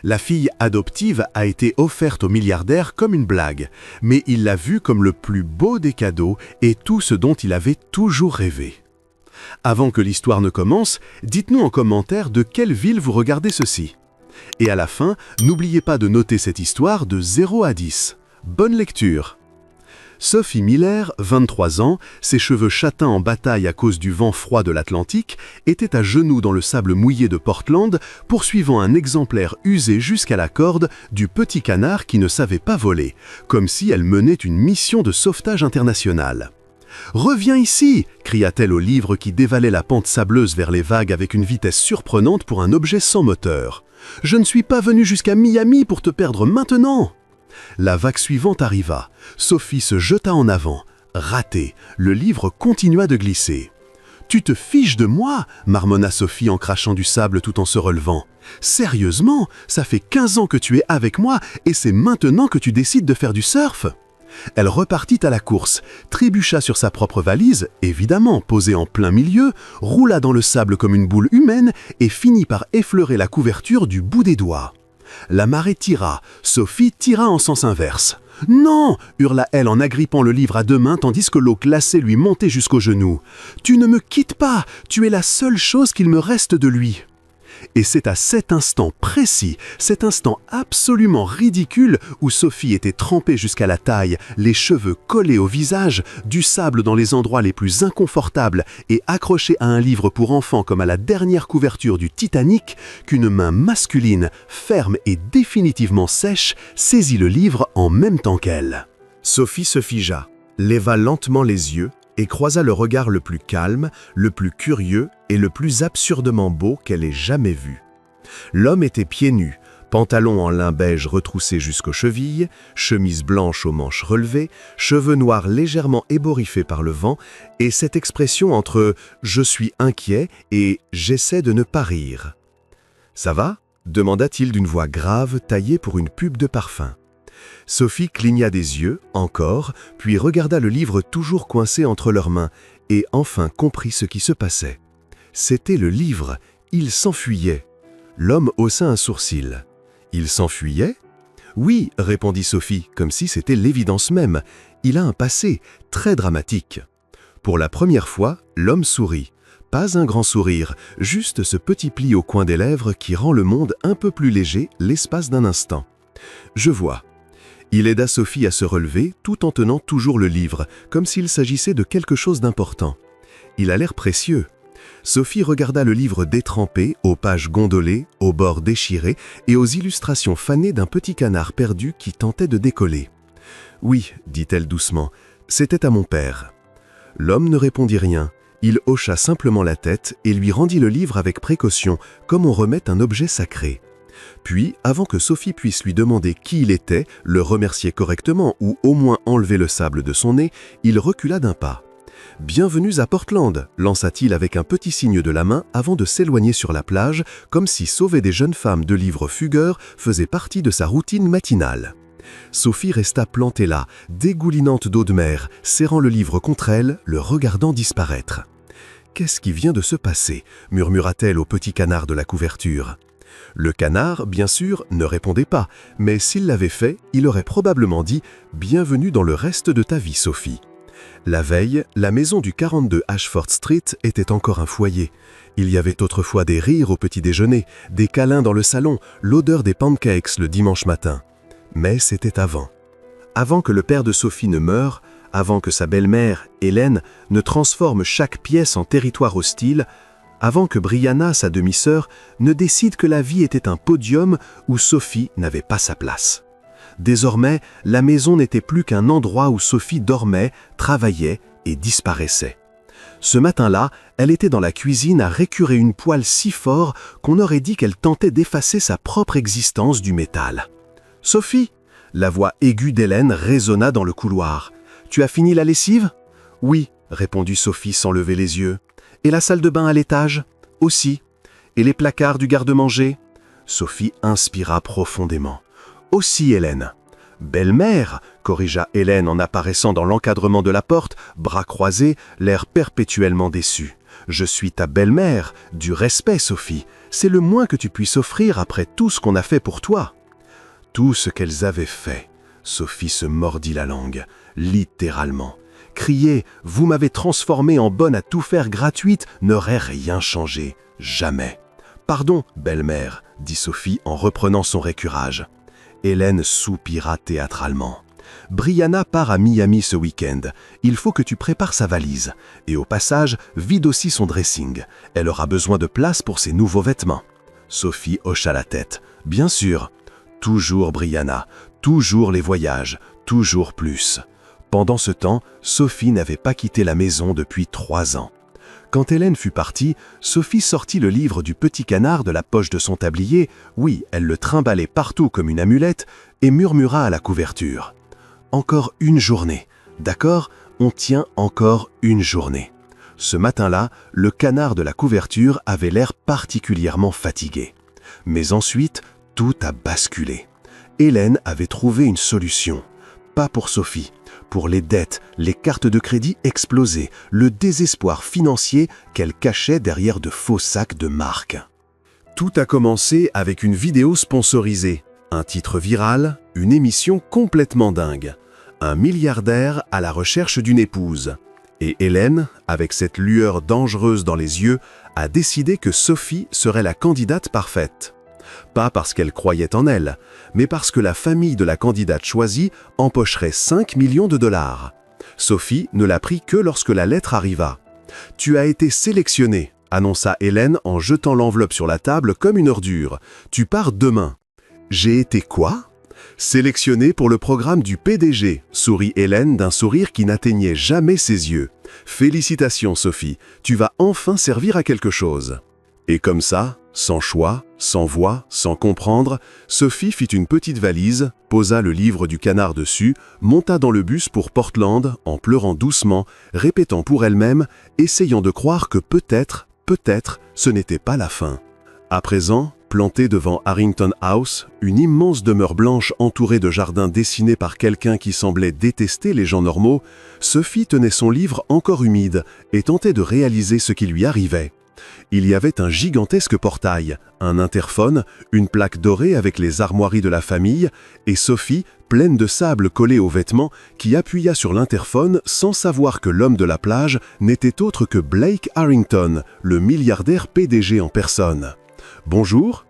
La fille adoptive a été offerte au milliardaire comme une blague, mais il l'a vue comme le plus beau des cadeaux et tout ce dont il avait toujours rêvé. Avant que l'histoire ne commence, dites-nous en commentaire de quelle ville vous regardez ceci. Et à la fin, n'oubliez pas de noter cette histoire de 0 à 10. Bonne lecture! Sophie Miller, 23 ans, ses cheveux châtains en bataille à cause du vent froid de l'Atlantique, était à genoux dans le sable mouillé de Portland, poursuivant un exemplaire usé jusqu'à la corde du petit canard qui ne savait pas voler, comme si elle menait une mission de sauvetage international. « Reviens ici !» cria-t-elle au livre qui dévalait la pente sableuse vers les vagues avec une vitesse surprenante pour un objet sans moteur. « Je ne suis pas venue jusqu'à Miami pour te perdre maintenant !» La vague suivante arriva. Sophie se jeta en avant. Raté, le livre continua de glisser. « Tu te fiches de moi » marmonna Sophie en crachant du sable tout en se relevant. « Sérieusement, ça fait 15 ans que tu es avec moi et c'est maintenant que tu décides de faire du surf ?» Elle repartit à la course, trébucha sur sa propre valise, évidemment posée en plein milieu, roula dans le sable comme une boule humaine et finit par effleurer la couverture du bout des doigts. La marée tira, Sophie tira en sens inverse. « Non !» hurla-t-elle en agrippant le livre à deux mains tandis que l'eau glacée lui montait jusqu'aux genoux. « Tu ne me quittes pas, tu es la seule chose qu'il me reste de lui !» Et c'est à cet instant précis, cet instant absolument ridicule où Sophie était trempée jusqu'à la taille, les cheveux collés au visage, du sable dans les endroits les plus inconfortables et accrochée à un livre pour enfants comme à la dernière couverture du Titanic, qu'une main masculine, ferme et définitivement sèche, saisit le livre en même temps qu'elle. Sophie se figea, leva lentement les yeux et croisa le regard le plus calme, le plus curieux et le plus absurdement beau qu'elle ait jamais vu. L'homme était pieds nus, pantalon en lin beige retroussé jusqu'aux chevilles, chemise blanche aux manches relevées, cheveux noirs légèrement ébouriffés par le vent, et cette expression entre « je suis inquiet » et « j'essaie de ne pas rire ». « Ça va ?» demanda-t-il d'une voix grave taillée pour une pub de parfum. Sophie cligna des yeux, encore, puis regarda le livre toujours coincé entre leurs mains, et enfin comprit ce qui se passait. C'était le livre, il s'enfuyait. L'homme haussa un sourcil. « Il s'enfuyait » ? « Oui, répondit Sophie, comme si c'était l'évidence même. Il a un passé, très dramatique. » Pour la première fois, l'homme sourit. Pas un grand sourire, juste ce petit pli au coin des lèvres qui rend le monde un peu plus léger l'espace d'un instant. « Je vois. » Il aida Sophie à se relever tout en tenant toujours le livre, comme s'il s'agissait de quelque chose d'important. Il a l'air précieux. Sophie regarda le livre détrempé, aux pages gondolées, aux bords déchirés et aux illustrations fanées d'un petit canard perdu qui tentait de décoller. « Oui, dit-elle doucement, c'était à mon père. » L'homme ne répondit rien. Il hocha simplement la tête et lui rendit le livre avec précaution, comme on remet un objet sacré. Puis, avant que Sophie puisse lui demander qui il était, le remercier correctement ou au moins enlever le sable de son nez, il recula d'un pas. « Bienvenue à Portland » lança-t-il avec un petit signe de la main avant de s'éloigner sur la plage, comme si sauver des jeunes femmes de livres fugueurs faisait partie de sa routine matinale. Sophie resta plantée là, dégoulinante d'eau de mer, serrant le livre contre elle, le regardant disparaître. « Qu'est-ce qui vient de se passer » murmura-t-elle au petit canard de la couverture. Le canard, bien sûr, ne répondait pas, mais s'il l'avait fait, il aurait probablement dit « Bienvenue dans le reste de ta vie, Sophie ». La veille, la maison du 42 Ashford Street était encore un foyer. Il y avait autrefois des rires au petit déjeuner, des câlins dans le salon, l'odeur des pancakes le dimanche matin. Mais c'était avant. Avant que le père de Sophie ne meure, avant que sa belle-mère, Hélène, ne transforme chaque pièce en territoire hostile, avant que Brianna, sa demi-sœur, ne décide que la vie était un podium où Sophie n'avait pas sa place. Désormais, la maison n'était plus qu'un endroit où Sophie dormait, travaillait et disparaissait. Ce matin-là, elle était dans la cuisine à récurer une poêle si fort qu'on aurait dit qu'elle tentait d'effacer sa propre existence du métal. « Sophie !» La voix aiguë d'Hélène résonna dans le couloir. « Tu as fini la lessive ?»« Oui, » répondit Sophie sans lever les yeux. « Et la salle de bain à l'étage ?»« Aussi. »« Et les placards du garde-manger ?» Sophie inspira profondément. « Aussi, Hélène. »« Belle-mère » corrigea Hélène en apparaissant dans l'encadrement de la porte, bras croisés, l'air perpétuellement déçu. « Je suis ta belle-mère. Du respect, Sophie. C'est le moins que tu puisses offrir après tout ce qu'on a fait pour toi. » Tout ce qu'elles avaient fait. Sophie se mordit la langue, littéralement. Crier « Vous m'avez transformée en bonne à tout faire gratuite » n'aurait rien changé. Jamais. « Pardon, belle-mère » dit Sophie en reprenant son récurage. Hélène soupira théâtralement. « Brianna part à Miami ce week-end. Il faut que tu prépares sa valise. Et au passage, vide aussi son dressing. Elle aura besoin de place pour ses nouveaux vêtements. » Sophie hocha la tête. « Bien sûr. » Toujours Brianna, toujours les voyages, toujours plus. Pendant ce temps, Sophie n'avait pas quitté la maison depuis 3 ans. Quand Hélène fut partie, Sophie sortit le livre du petit canard de la poche de son tablier, oui, elle le trimballait partout comme une amulette, et murmura à la couverture. « Encore une journée, d'accord ? On tient encore une journée. » Ce matin-là, le canard de la couverture avait l'air particulièrement fatigué. Mais ensuite, tout a basculé. Hélène avait trouvé une solution. Pas pour Sophie, pour les dettes, les cartes de crédit explosées, le désespoir financier qu'elle cachait derrière de faux sacs de marque. Tout a commencé avec une vidéo sponsorisée, un titre viral, une émission complètement dingue. Un milliardaire à la recherche d'une épouse. Et Hélène, avec cette lueur dangereuse dans les yeux, a décidé que Sophie serait la candidate parfaite. Pas parce qu'elle croyait en elle, mais parce que la famille de la candidate choisie empocherait 5 millions de dollars. Sophie ne l'apprit que lorsque la lettre arriva. « Tu as été sélectionnée », annonça Hélène en jetant l'enveloppe sur la table comme une ordure. « Tu pars demain. »« J'ai été quoi ?»« Sélectionnée pour le programme du PDG », sourit Hélène d'un sourire qui n'atteignait jamais ses yeux. « Félicitations, Sophie, tu vas enfin servir à quelque chose. » Et comme ça, sans choix, sans voix, sans comprendre, Sophie fit une petite valise, posa le livre du canard dessus, monta dans le bus pour Portland en pleurant doucement, répétant pour elle-même, essayant de croire que peut-être, ce n'était pas la fin. À présent, plantée devant Harrington House, une immense demeure blanche entourée de jardins dessinés par quelqu'un qui semblait détester les gens normaux, Sophie tenait son livre encore humide et tentait de réaliser ce qui lui arrivait. Il y avait un gigantesque portail, un interphone, une plaque dorée avec les armoiries de la famille, et Sophie, pleine de sable collé aux vêtements, qui appuya sur l'interphone sans savoir que l'homme de la plage n'était autre que Blake Harrington, le milliardaire PDG en personne. « Bonjour ?»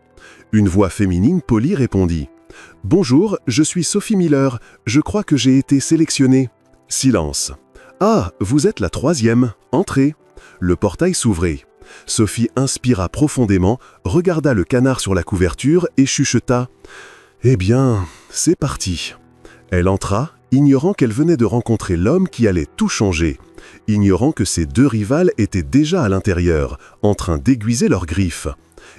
Une voix féminine polie répondit. « Bonjour, je suis Sophie Miller, je crois que j'ai été sélectionnée. » Silence. « Ah, vous êtes la 3e, entrez. » Le portail s'ouvrit. Sophie inspira profondément, regarda le canard sur la couverture et chuchota « Eh bien, c'est parti !» Elle entra, ignorant qu'elle venait de rencontrer l'homme qui allait tout changer, ignorant que ses 2 rivales étaient déjà à l'intérieur, en train d'aiguiser leurs griffes,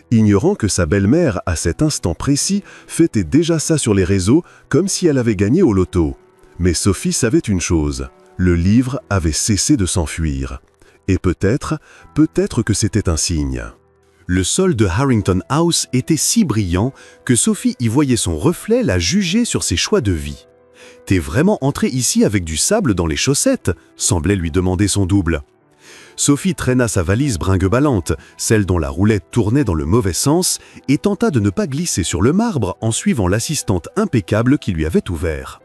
ignorant que sa belle-mère, à cet instant précis, fêtait déjà ça sur les réseaux comme si elle avait gagné au loto. Mais Sophie savait une chose, le livre avait cessé de s'enfuir. Et peut-être que c'était un signe. Le sol de Harrington House était si brillant que Sophie y voyait son reflet la juger sur ses choix de vie. « T'es vraiment entré ici avec du sable dans les chaussettes ?» semblait lui demander son double. Sophie traîna sa valise bringue-ballante, celle dont la roulette tournait dans le mauvais sens, et tenta de ne pas glisser sur le marbre en suivant l'assistante impeccable qui lui avait ouvert.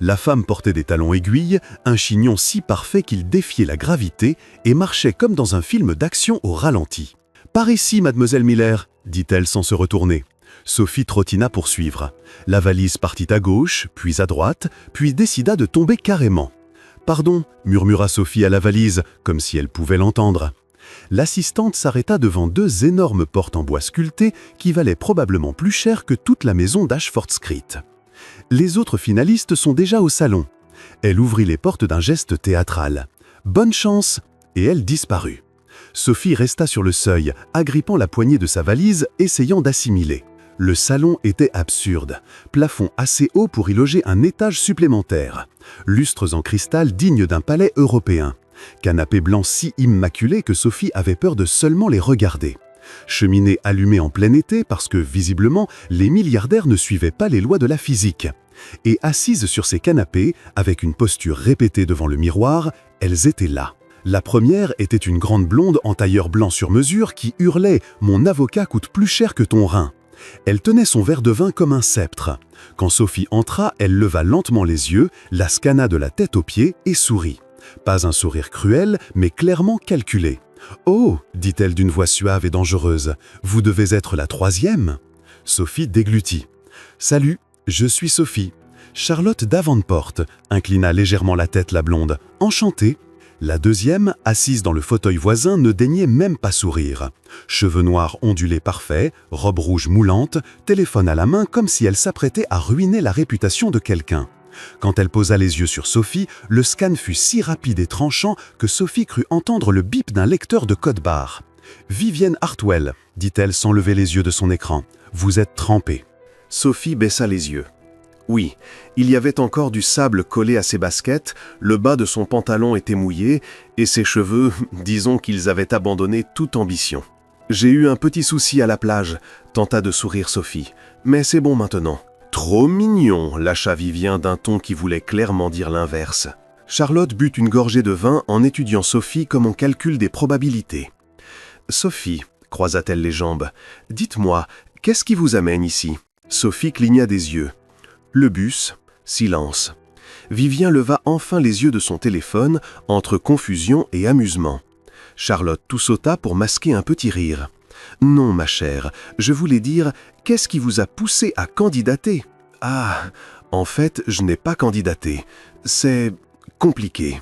La femme portait des talons aiguilles, un chignon si parfait qu'il défiait la gravité et marchait comme dans un film d'action au ralenti. « Par ici, mademoiselle Miller », dit-elle sans se retourner. Sophie trottina pour suivre. La valise partit à gauche, puis à droite, puis décida de tomber carrément. « Pardon », murmura Sophie à la valise, comme si elle pouvait l'entendre. L'assistante s'arrêta devant 2 énormes portes en bois sculpté qui valaient probablement plus cher que toute la maison d'Ashford Street. Les autres finalistes sont déjà au salon. Elle ouvrit les portes d'un geste théâtral. « Bonne chance !» Et elle disparut. Sophie resta sur le seuil, agrippant la poignée de sa valise, essayant d'assimiler. Le salon était absurde. Plafond assez haut pour y loger un étage supplémentaire. Lustres en cristal dignes d'un palais européen. Canapés blancs si immaculés que Sophie avait peur de seulement les regarder. Cheminée allumée en plein été parce que, visiblement, les milliardaires ne suivaient pas les lois de la physique. Et assises sur ces canapés, avec une posture répétée devant le miroir, elles étaient là. La première était une grande blonde en tailleur blanc sur mesure qui hurlait « Mon avocat coûte plus cher que ton rein ». Elle tenait son verre de vin comme un sceptre. Quand Sophie entra, elle leva lentement les yeux, la scanna de la tête aux pieds et sourit. Pas un sourire cruel, mais clairement calculé. « Oh » dit-elle d'une voix suave et dangereuse, « vous devez être la troisième ?» Sophie déglutit. « Salut, je suis Sophie. » Charlotte Davenport, inclina légèrement la tête la blonde. « Enchantée. » La deuxième, assise dans le fauteuil voisin, ne daignait même pas sourire. Cheveux noirs ondulés parfaits, robe rouge moulante, téléphone à la main comme si elle s'apprêtait à ruiner la réputation de quelqu'un. Quand elle posa les yeux sur Sophie, le scan fut si rapide et tranchant que Sophie crut entendre le bip d'un lecteur de code-barre. « Vivienne Hartwell », dit-elle sans lever les yeux de son écran. « Vous êtes trempée. » Sophie baissa les yeux. Oui, il y avait encore du sable collé à ses baskets, le bas de son pantalon était mouillé, et ses cheveux, disons qu'ils avaient abandonné toute ambition. « J'ai eu un petit souci à la plage », tenta de sourire Sophie. « Mais c'est bon maintenant. »« Trop mignon », lâcha Vivien d'un ton qui voulait clairement dire l'inverse. Charlotte but une gorgée de vin en étudiant Sophie comme on calcule des probabilités. « Sophie », croisa-t-elle les jambes, « dites-moi, qu'est-ce qui vous amène ici ?» Sophie cligna des yeux. Le bus, silence. Vivien leva enfin les yeux de son téléphone, entre confusion et amusement. Charlotte tout sauta pour masquer un petit rire. « Non, ma chère, je voulais dire, qu'est-ce qui vous a poussé à candidater ?»« Ah, en fait, je n'ai pas candidaté. C'est compliqué. »«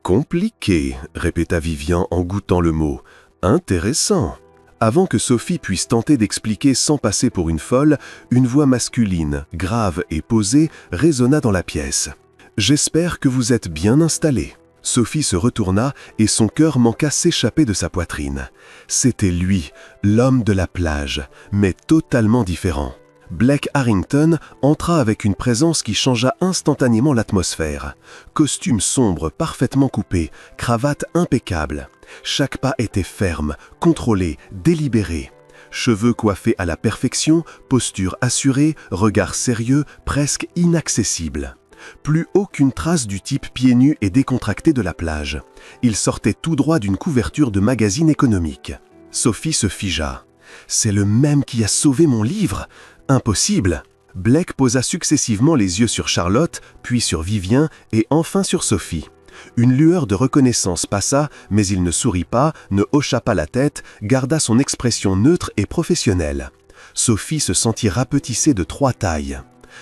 Compliqué », répéta Vivien en goûtant le mot. « Intéressant. » Avant que Sophie puisse tenter d'expliquer sans passer pour une folle, une voix masculine, grave et posée, résonna dans la pièce. « J'espère que vous êtes bien installé. » Sophie se retourna et son cœur manqua s'échapper de sa poitrine. C'était lui, l'homme de la plage, mais totalement différent. Blake Harrington entra avec une présence qui changea instantanément l'atmosphère. Costume sombre parfaitement coupé, cravate impeccable. Chaque pas était ferme, contrôlé, délibéré. Cheveux coiffés à la perfection, posture assurée, regard sérieux, presque inaccessible. Plus aucune trace du type pieds nus et décontracté de la plage. Il sortait tout droit d'une couverture de magazine économique. Sophie se figea. « C'est le même qui a sauvé mon livre !» Impossible. Blake posa successivement les yeux sur Charlotte, puis sur Vivien et enfin sur Sophie. Une lueur de reconnaissance passa, mais il ne sourit pas, ne hocha pas la tête, garda son expression neutre et professionnelle. Sophie se sentit rapetissée de 3 tailles.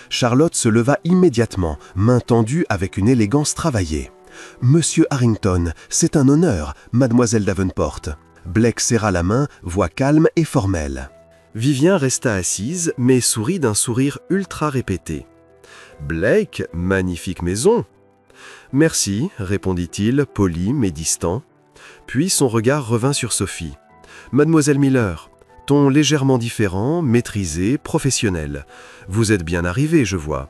Charlotte se leva immédiatement, main tendue avec une élégance travaillée. « Monsieur Harrington, c'est un honneur, mademoiselle Davenport. » Blake serra la main, voix calme et formelle. Vivien resta assise, mais sourit d'un sourire ultra répété. « Blake, magnifique maison !»« Merci, » répondit-il, poli mais distant. Puis son regard revint sur Sophie. « Mademoiselle Miller, ton légèrement différent, maîtrisé, professionnel. Vous êtes bien arrivée, je vois. »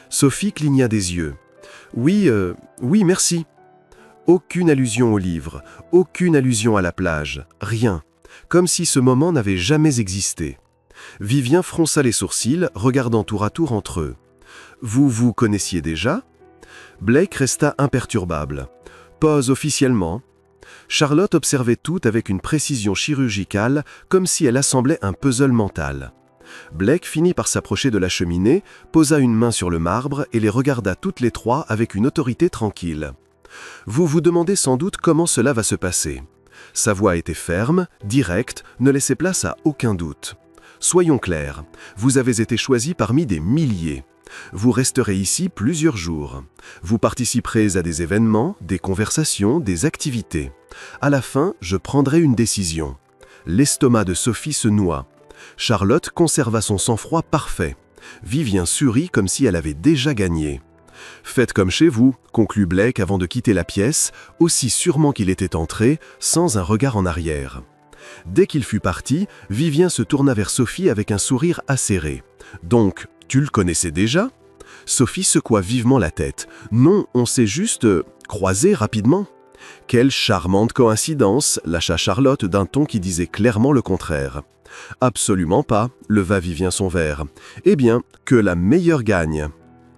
Sophie cligna des yeux. « Oui, merci. » Aucune allusion au livre, aucune allusion à la plage, rien. Comme si ce moment n'avait jamais existé. Vivien fronça les sourcils, regardant tour à tour entre eux. « Vous vous connaissiez déjà ?» Blake resta imperturbable. « Pas officiellement. » Charlotte observait tout avec une précision chirurgicale, comme si elle assemblait un puzzle mental. Blake finit par s'approcher de la cheminée, posa une main sur le marbre et les regarda toutes les trois avec une autorité tranquille. « Vous vous demandez sans doute comment cela va se passer. » Sa voix était ferme, directe, ne laissait place à aucun doute. « Soyons clairs, vous avez été choisi parmi des milliers. Vous resterez ici plusieurs jours. Vous participerez à des événements, des conversations, des activités. À la fin, je prendrai une décision. » L'estomac de Sophie se noua. Charlotte conserva son sang-froid parfait. Vivien sourit comme si elle avait déjà gagné. « Faites comme chez vous », conclut Blake avant de quitter la pièce, aussi sûrement qu'il était entré, sans un regard en arrière. Dès qu'il fut parti, Vivien se tourna vers Sophie avec un sourire acéré. « Donc, tu le connaissais déjà ?» Sophie secoua vivement la tête. « Non, on s'est juste croisés rapidement. » « Quelle charmante coïncidence !» lâcha Charlotte d'un ton qui disait clairement le contraire. « Absolument pas », leva Vivien son verre. « Eh bien, que la meilleure gagne !»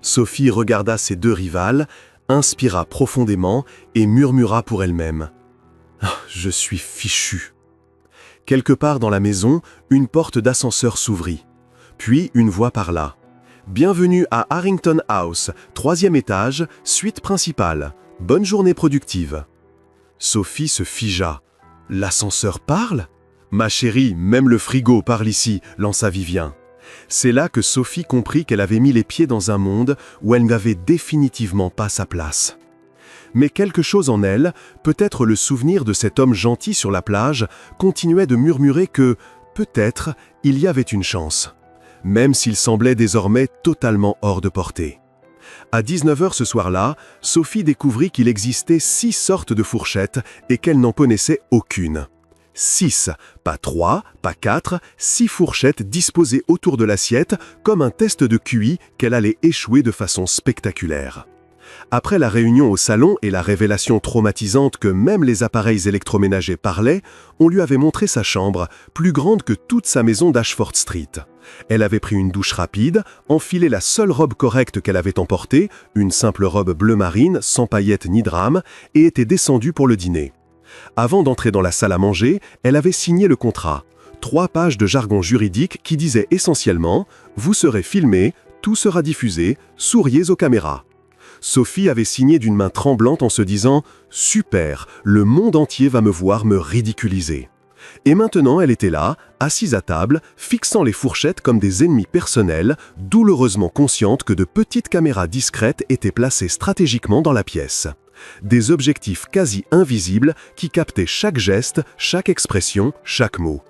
Sophie regarda ses deux rivales, inspira profondément et murmura pour elle-même. Ah, je suis fichu. Quelque part dans la maison, une porte d'ascenseur s'ouvrit. Puis une voix parla. Bienvenue à Harrington House, 3e étage, suite principale. Bonne journée productive. Sophie se figea. L'ascenseur parle ? Ma chérie, même le frigo parle ici, lança Vivien. C'est là que Sophie comprit qu'elle avait mis les pieds dans un monde où elle n'avait définitivement pas sa place. Mais quelque chose en elle, peut-être le souvenir de cet homme gentil sur la plage, continuait de murmurer que, peut-être, il y avait une chance, même s'il semblait désormais totalement hors de portée. À 19h ce soir-là, Sophie découvrit qu'il existait 6 sortes de fourchettes et qu'elle n'en connaissait aucune. 6, pas 3, pas 4, 6 fourchettes disposées autour de l'assiette comme un test de QI qu'elle allait échouer de façon spectaculaire. Après la réunion au salon et la révélation traumatisante que même les appareils électroménagers parlaient, on lui avait montré sa chambre, plus grande que toute sa maison d'Ashford Street. Elle avait pris une douche rapide, enfilé la seule robe correcte qu'elle avait emportée, une simple robe bleu marine, sans paillettes ni drame, et était descendue pour le dîner. Avant d'entrer dans la salle à manger, elle avait signé le contrat. 3 pages de jargon juridique qui disaient essentiellement « Vous serez filmé, tout sera diffusé, souriez aux caméras ». Sophie avait signé d'une main tremblante en se disant « Super, le monde entier va me voir me ridiculiser ». Et maintenant elle était là, assise à table, fixant les fourchettes comme des ennemis personnels, douloureusement consciente que de petites caméras discrètes étaient placées stratégiquement dans la pièce. Des objectifs quasi invisibles qui captaient chaque geste, chaque expression, chaque mot.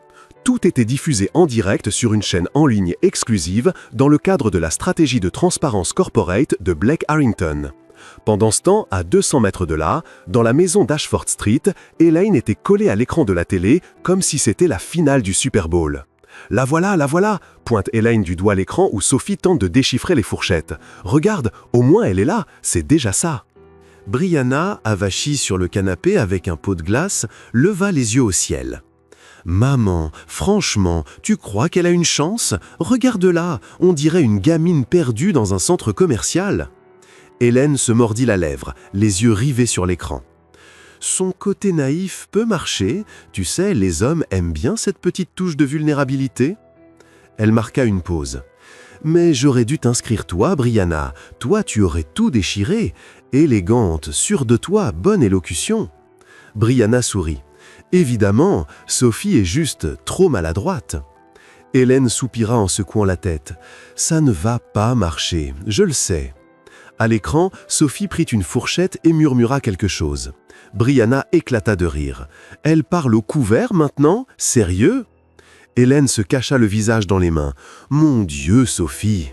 Tout était diffusé en direct sur une chaîne en ligne exclusive dans le cadre de la stratégie de transparence corporate de Blake Harrington. Pendant ce temps, à 200 mètres de là, dans la maison d'Ashford Street, Elaine était collée à l'écran de la télé comme si c'était la finale du Super Bowl. « La voilà !» pointe Elaine du doigt l'écran où Sophie tente de déchiffrer les fourchettes. « Regarde, au moins elle est là, c'est déjà ça !» Brianna, avachie sur le canapé avec un pot de glace, leva les yeux au ciel. « Maman, franchement, tu crois qu'elle a une chance? Regarde-la, on dirait une gamine perdue dans un centre commercial. » Hélène se mordit la lèvre, les yeux rivés sur l'écran. Son côté naïf peut marcher, tu sais, les hommes aiment bien cette petite touche de vulnérabilité. Elle marqua une pause. Mais j'aurais dû t'inscrire toi, Brianna. Toi, tu aurais tout déchiré. Élégante, sûre de toi, bonne élocution. Brianna sourit. Évidemment, Sophie est juste trop maladroite. Hélène soupira en secouant la tête. Ça ne va pas marcher, je le sais. À l'écran, Sophie prit une fourchette et murmura quelque chose. Brianna éclata de rire. « Elle parle au couvert maintenant? Sérieux ?» Hélène se cacha le visage dans les mains. « Mon Dieu, Sophie !»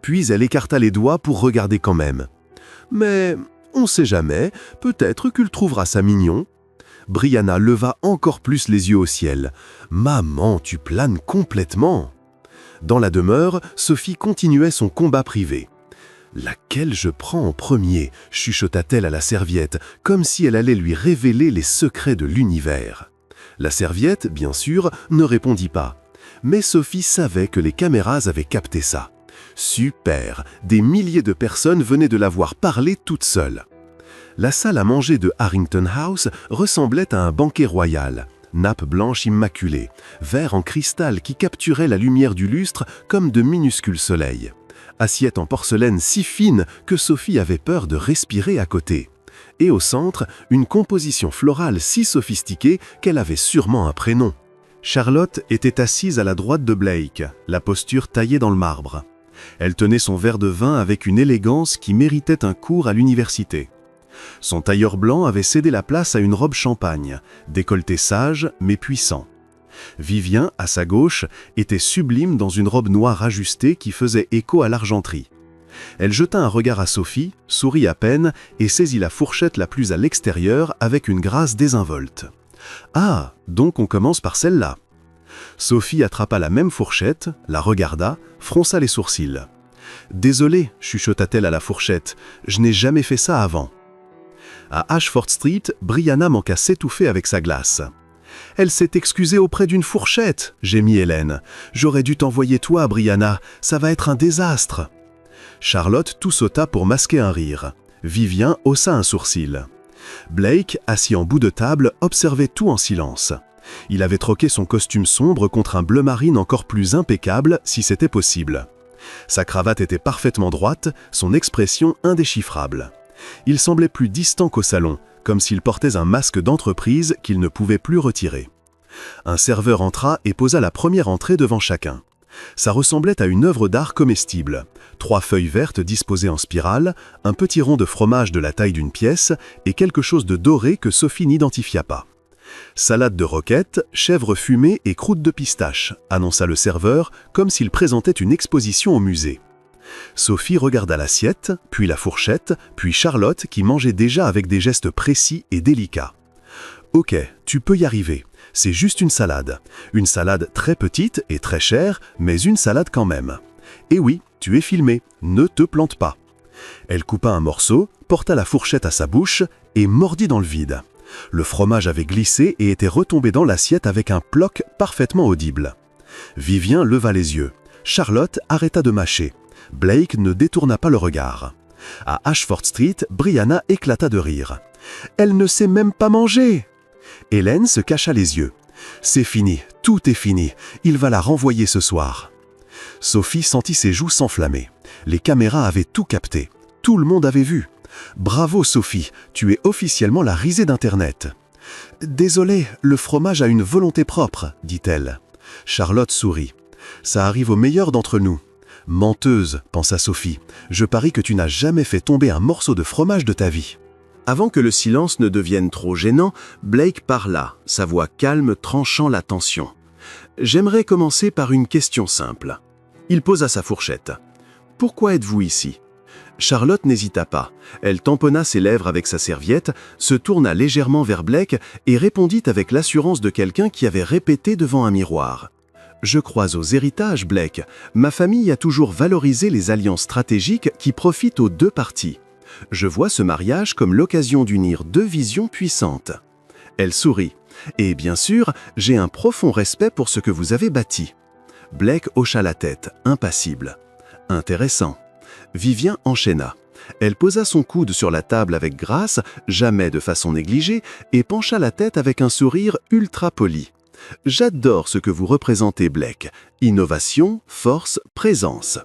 Puis elle écarta les doigts pour regarder quand même. « Mais on sait jamais, peut-être qu'il trouvera ça mignon. » Brianna leva encore plus les yeux au ciel. « Maman, tu planes complètement !» Dans la demeure, Sophie continuait son combat privé. « Laquelle je prends en premier ?» chuchota-t-elle à la serviette, comme si elle allait lui révéler les secrets de l'univers. La serviette, bien sûr, ne répondit pas. Mais Sophie savait que les caméras avaient capté ça. Super! Des milliers de personnes venaient de la voir parler toute seule. La salle à manger de Harrington House ressemblait à un banquet royal. Nappe blanche immaculée, verre en cristal qui capturait la lumière du lustre comme de minuscules soleils. Assiette en porcelaine si fine que Sophie avait peur de respirer à côté. Et au centre, une composition florale si sophistiquée qu'elle avait sûrement un prénom. Charlotte était assise à la droite de Blake, la posture taillée dans le marbre. Elle tenait son verre de vin avec une élégance qui méritait un cours à l'université. Son tailleur blanc avait cédé la place à une robe champagne, décolleté sage mais puissant. Vivien, à sa gauche, était sublime dans une robe noire ajustée qui faisait écho à l'argenterie. Elle jeta un regard à Sophie, sourit à peine et saisit la fourchette la plus à l'extérieur avec une grâce désinvolte. « Ah, donc on commence par celle-là. » Sophie attrapa la même fourchette, la regarda, fronça les sourcils. « Désolée, chuchota-t-elle à la fourchette, je n'ai jamais fait ça avant. » À Ashford Street, Brianna manqua s'étouffer avec sa glace. « Elle s'est excusée auprès d'une fourchette, » gémit Hélène. « J'aurais dû t'envoyer toi, Brianna, ça va être un désastre. » Charlotte tout sauta pour masquer un rire. Vivien haussa un sourcil. Blake, assis en bout de table, observait tout en silence. Il avait troqué son costume sombre contre un bleu marine encore plus impeccable, si c'était possible. Sa cravate était parfaitement droite, son expression indéchiffrable. Il semblait plus distant qu'au salon, comme s'il portait un masque d'entreprise qu'il ne pouvait plus retirer. Un serveur entra et posa la première entrée devant chacun. Ça ressemblait à une œuvre d'art comestible. 3 feuilles vertes disposées en spirale, un petit rond de fromage de la taille d'une pièce et quelque chose de doré que Sophie n'identifia pas. Salade de roquette, chèvre fumée et croûte de pistache, annonça le serveur comme s'il présentait une exposition au musée. Sophie regarda l'assiette, puis la fourchette, puis Charlotte qui mangeait déjà avec des gestes précis et délicats. « Ok, tu peux y arriver. C'est juste une salade. Une salade très petite et très chère, mais une salade quand même. Et oui, tu es filmé, ne te plante pas. » Elle coupa un morceau, porta la fourchette à sa bouche et mordit dans le vide. Le fromage avait glissé et était retombé dans l'assiette avec un ploc parfaitement audible. Vivien leva les yeux. Charlotte arrêta de mâcher. Blake ne détourna pas le regard. À Ashford Street, Brianna éclata de rire. « Elle ne sait même pas manger !» Hélène se cacha les yeux. « C'est fini, tout est fini, il va la renvoyer ce soir. » Sophie sentit ses joues s'enflammer. Les caméras avaient tout capté. Tout le monde avait vu. « Bravo Sophie, tu es officiellement la risée d'Internet. »« Désolée, le fromage a une volonté propre, » dit-elle. Charlotte sourit. « Ça arrive aux meilleurs d'entre nous. »« Menteuse, » pensa Sophie. « Je parie que tu n'as jamais fait tomber un morceau de fromage de ta vie. » Avant que le silence ne devienne trop gênant, Blake parla, sa voix calme tranchant la tension. « J'aimerais commencer par une question simple. » Il posa sa fourchette. « Pourquoi êtes-vous ici ?» Charlotte n'hésita pas. Elle tamponna ses lèvres avec sa serviette, se tourna légèrement vers Blake et répondit avec l'assurance de quelqu'un qui avait répété devant un miroir. « Je crois aux héritages, Blake. Ma famille a toujours valorisé les alliances stratégiques qui profitent aux 2 parties. Je vois ce mariage comme l'occasion d'unir 2 visions puissantes. » Elle sourit. « Et bien sûr, j'ai un profond respect pour ce que vous avez bâti. » Blake hocha la tête, impassible. « Intéressant. » Vivien enchaîna. Elle posa son coude sur la table avec grâce, jamais de façon négligée, et pencha la tête avec un sourire ultra poli. « J'adore ce que vous représentez, Blake. Innovation, force, présence. »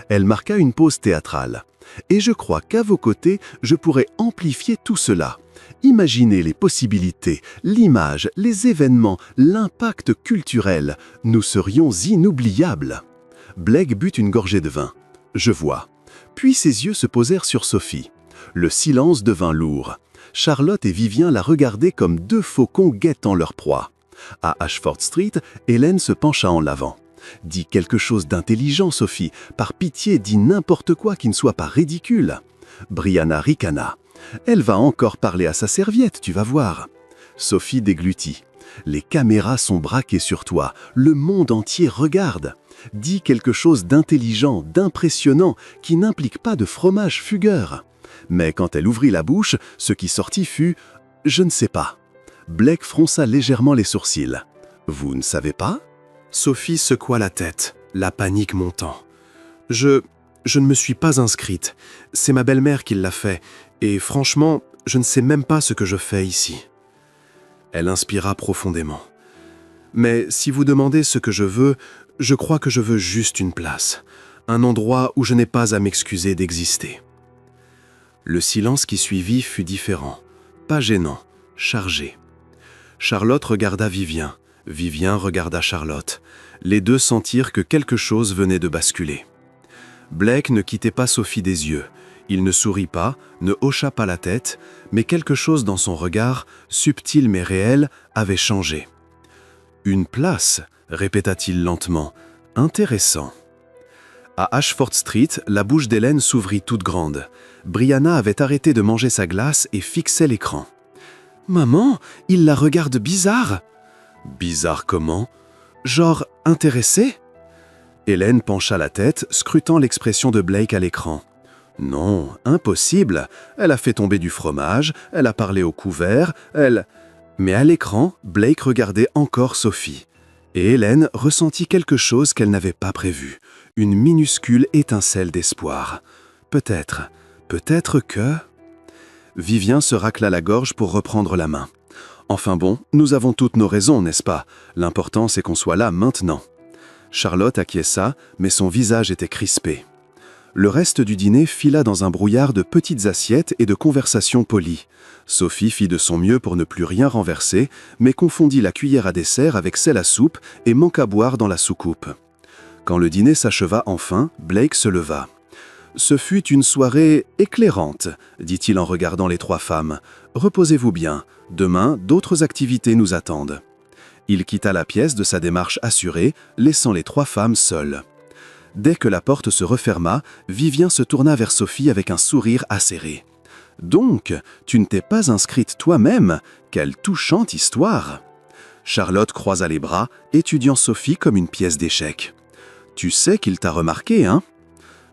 Elle marqua une pause théâtrale. « Et je crois qu'à vos côtés, je pourrais amplifier tout cela. Imaginez les possibilités, l'image, les événements, l'impact culturel. Nous serions inoubliables. » Blake but une gorgée de vin. « Je vois. » Puis ses yeux se posèrent sur Sophie. Le silence devint lourd. Charlotte et Vivien la regardaient comme 2 faucons guettant leur proie. À Ashford Street, Hélène se pencha en l'avant. « Dis quelque chose d'intelligent, Sophie. Par pitié, dis n'importe quoi qui ne soit pas ridicule. » Brianna ricana. « Elle va encore parler à sa serviette, tu vas voir. » Sophie déglutit. « Les caméras sont braquées sur toi. Le monde entier regarde. Dis quelque chose d'intelligent, d'impressionnant, qui n'implique pas de fromage fugueur. » Mais quand elle ouvrit la bouche, ce qui sortit fut « Je ne sais pas. » Blake fronça légèrement les sourcils. « Vous ne savez pas ?» Sophie secoua la tête, la panique montant. « Je ne me suis pas inscrite. C'est ma belle-mère qui l'a fait. Et franchement, je ne sais même pas ce que je fais ici. » Elle inspira profondément. « Mais si vous demandez ce que je veux, je crois que je veux juste une place. Un endroit où je n'ai pas à m'excuser d'exister. » Le silence qui suivit fut différent. Pas gênant, chargé. Charlotte regarda Vivien. Vivien regarda Charlotte. Les 2 sentirent que quelque chose venait de basculer. Blake ne quittait pas Sophie des yeux. Il ne sourit pas, ne hocha pas la tête, mais quelque chose dans son regard, subtil mais réel, avait changé. « Une place », répéta-t-il lentement. « Intéressant. » À Ashford Street, la bouche d'Hélène s'ouvrit toute grande. Brianna avait arrêté de manger sa glace et fixait l'écran. « Maman, il la regarde bizarre. » « Bizarre comment ? Genre intéressée ?» Hélène pencha la tête, scrutant l'expression de Blake à l'écran. « Non, impossible. Elle a fait tomber du fromage, elle a parlé au couvert, elle... » Mais à l'écran, Blake regardait encore Sophie. Et Hélène ressentit quelque chose qu'elle n'avait pas prévu. Une minuscule étincelle d'espoir. Peut-être que... Vivien se racla la gorge pour reprendre la main. Enfin bon, nous avons toutes nos raisons, n'est-ce pas? L'important, c'est qu'on soit là maintenant. Charlotte acquiesça, mais son visage était crispé. Le reste du dîner fila dans un brouillard de petites assiettes et de conversations polies. Sophie fit de son mieux pour ne plus rien renverser, mais confondit la cuillère à dessert avec celle à soupe et manqua boire dans la soucoupe. Quand le dîner s'acheva enfin, Blake se leva. « Ce fut une soirée éclairante, dit-il en regardant les trois femmes. Reposez-vous bien, demain d'autres activités nous attendent. » Il quitta la pièce de sa démarche assurée, laissant les trois femmes seules. Dès que la porte se referma, Vivien se tourna vers Sophie avec un sourire acéré. « Donc, tu ne t'es pas inscrite toi-même? Quelle touchante histoire !» Charlotte croisa les bras, étudiant Sophie comme une pièce d'échec. « Tu sais qu'il t'a remarqué, hein ?»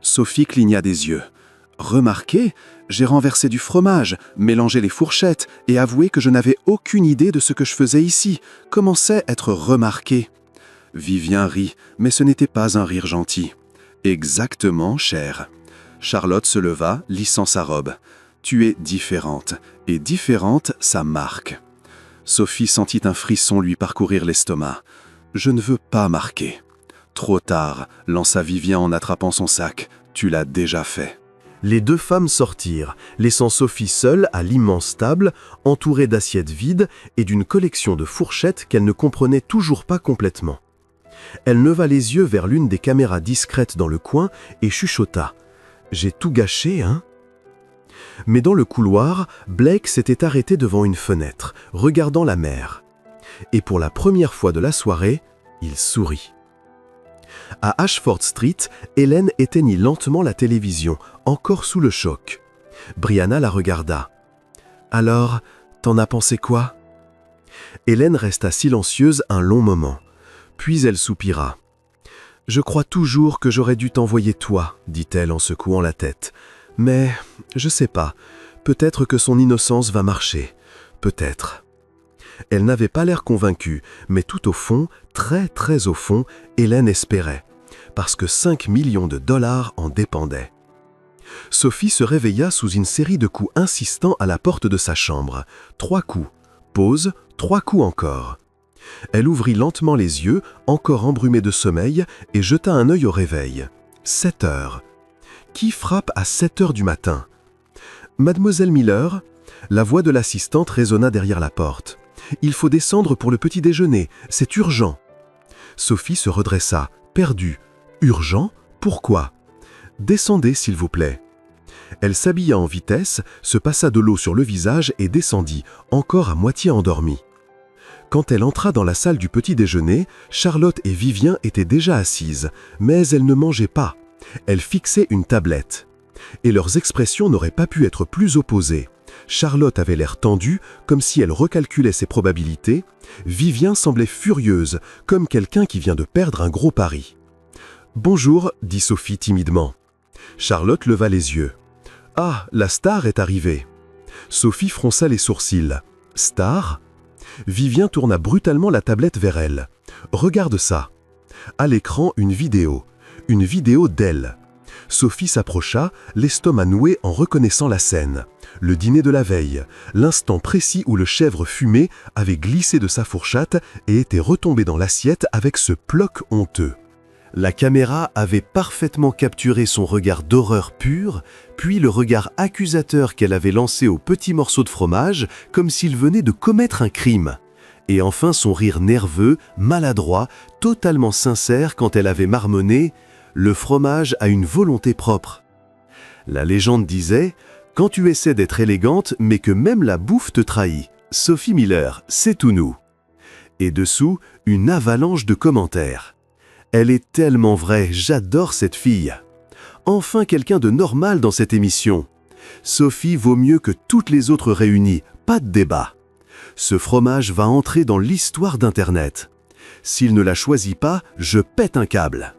Sophie cligna des yeux. « Remarqué ? J'ai renversé du fromage, mélangé les fourchettes et avoué que je n'avais aucune idée de ce que je faisais ici. Comment c'est être remarqué ?» Vivien rit, mais ce n'était pas un rire gentil. « Exactement, chère. » Charlotte se leva, lissant sa robe. « Tu es différente, et différente, ça marque. » Sophie sentit un frisson lui parcourir l'estomac. « Je ne veux pas marquer. » « Trop tard, lança Vivien en attrapant son sac. Tu l'as déjà fait. » Les deux femmes sortirent, laissant Sophie seule à l'immense table, entourée d'assiettes vides et d'une collection de fourchettes qu'elle ne comprenait toujours pas complètement. Elle leva les yeux vers l'une des caméras discrètes dans le coin et chuchota. « J'ai tout gâché, hein ?» Mais dans le couloir, Blake s'était arrêté devant une fenêtre, regardant la mer. Et pour la première fois de la soirée, il sourit. À Ashford Street, Hélène éteignit lentement la télévision, encore sous le choc. Brianna la regarda. « Alors, t'en as pensé quoi ?» Hélène resta silencieuse un long moment. Puis elle soupira. « Je crois toujours que j'aurais dû t'envoyer toi, dit-elle en secouant la tête. Mais, je sais pas, peut-être que son innocence va marcher. Peut-être. » Elle n'avait pas l'air convaincue, mais tout au fond, très très au fond, Hélène espérait, parce que 5 millions de dollars en dépendaient. Sophie se réveilla sous une série de coups insistants à la porte de sa chambre. 3 coups. Pause, 3 coups encore. Elle ouvrit lentement les yeux, encore embrumée de sommeil, et jeta un œil au réveil. 7 heures. Qui frappe à 7 heures du matin? Mademoiselle Miller? La voix de l'assistante résonna derrière la porte. « Il faut descendre pour le petit déjeuner, c'est urgent. » Sophie se redressa, perdue. « Urgent? Pourquoi? »« Descendez, s'il vous plaît. » Elle s'habilla en vitesse, se passa de l'eau sur le visage et descendit, encore à moitié endormie. Quand elle entra dans la salle du petit déjeuner, Charlotte et Vivien étaient déjà assises, mais elles ne mangeaient pas. Elles fixaient une tablette. Et leurs expressions n'auraient pas pu être plus opposées. Charlotte avait l'air tendue, comme si elle recalculait ses probabilités. Vivien semblait furieuse, comme quelqu'un qui vient de perdre un gros pari. « Bonjour, dit Sophie timidement. Charlotte leva les yeux. « Ah, la star est arrivée. » Sophie fronça les sourcils. « Star ?» Vivien tourna brutalement la tablette vers elle. « Regarde ça. » À l'écran, une vidéo d'elle. Sophie s'approcha, l'estomac noué en reconnaissant la scène. Le dîner de la veille, l'instant précis où le chèvre fumé avait glissé de sa fourchette et était retombé dans l'assiette avec ce ploc honteux. La caméra avait parfaitement capturé son regard d'horreur pure, puis le regard accusateur qu'elle avait lancé au petit morceau de fromage, comme s'il venait de commettre un crime. Et enfin son rire nerveux, maladroit, totalement sincère quand elle avait marmonné « Le fromage a une volonté propre ». La légende disait « Quand tu essaies d'être élégante, mais que même la bouffe te trahit, Sophie Miller, c'est tout nous ». Et dessous, une avalanche de commentaires. « Elle est tellement vraie, j'adore cette fille. Enfin quelqu'un de normal dans cette émission. Sophie vaut mieux que toutes les autres réunies, pas de débat. Ce fromage va entrer dans l'histoire d'Internet. S'il ne la choisit pas, je pète un câble. »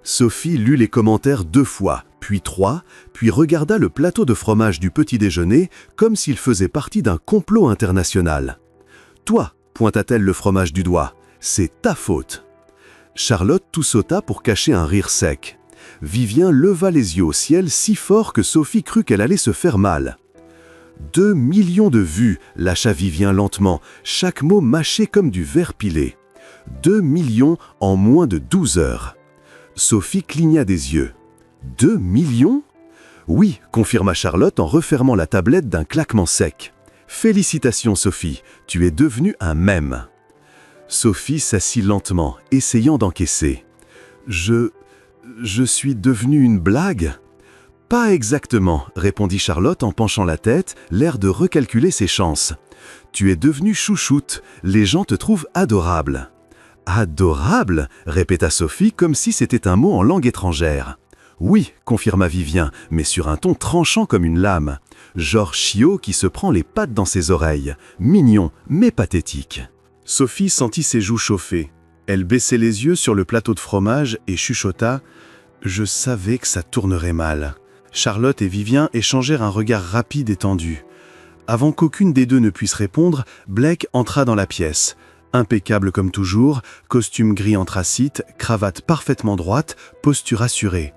Sophie lut les commentaires 2 fois, puis 3, puis regarda le plateau de fromage du petit déjeuner comme s'il faisait partie d'un complot international. « Toi, pointa-t-elle le fromage du doigt, c'est ta faute. » Charlotte toussota pour cacher un rire sec. Vivien leva les yeux au ciel si fort que Sophie crut qu'elle allait se faire mal. « 2 millions de vues, lâcha Vivien lentement, chaque mot mâché comme du verre pilé. 2 millions en moins de 12 heures. Sophie cligna des yeux. 2 millions ? Oui, confirma Charlotte en refermant la tablette d'un claquement sec. Félicitations Sophie, tu es devenue un mème. Sophie s'assit lentement, essayant d'encaisser. Je suis devenue une blague ? Pas exactement, répondit Charlotte en penchant la tête, l'air de recalculer ses chances. Tu es devenue chouchoute, les gens te trouvent adorable. Adorable ? Répéta Sophie comme si c'était un mot en langue étrangère. Oui, confirma Vivien, mais sur un ton tranchant comme une lame. Genre chiot qui se prend les pattes dans ses oreilles. Mignon, mais pathétique. Sophie sentit ses joues chauffer. Elle baissait les yeux sur le plateau de fromage et chuchota « Je savais que ça tournerait mal ». Charlotte et Vivien échangèrent un regard rapide et tendu. Avant qu'aucune des deux ne puisse répondre, Blake entra dans la pièce. Impeccable comme toujours, costume gris anthracite, cravate parfaitement droite, posture assurée.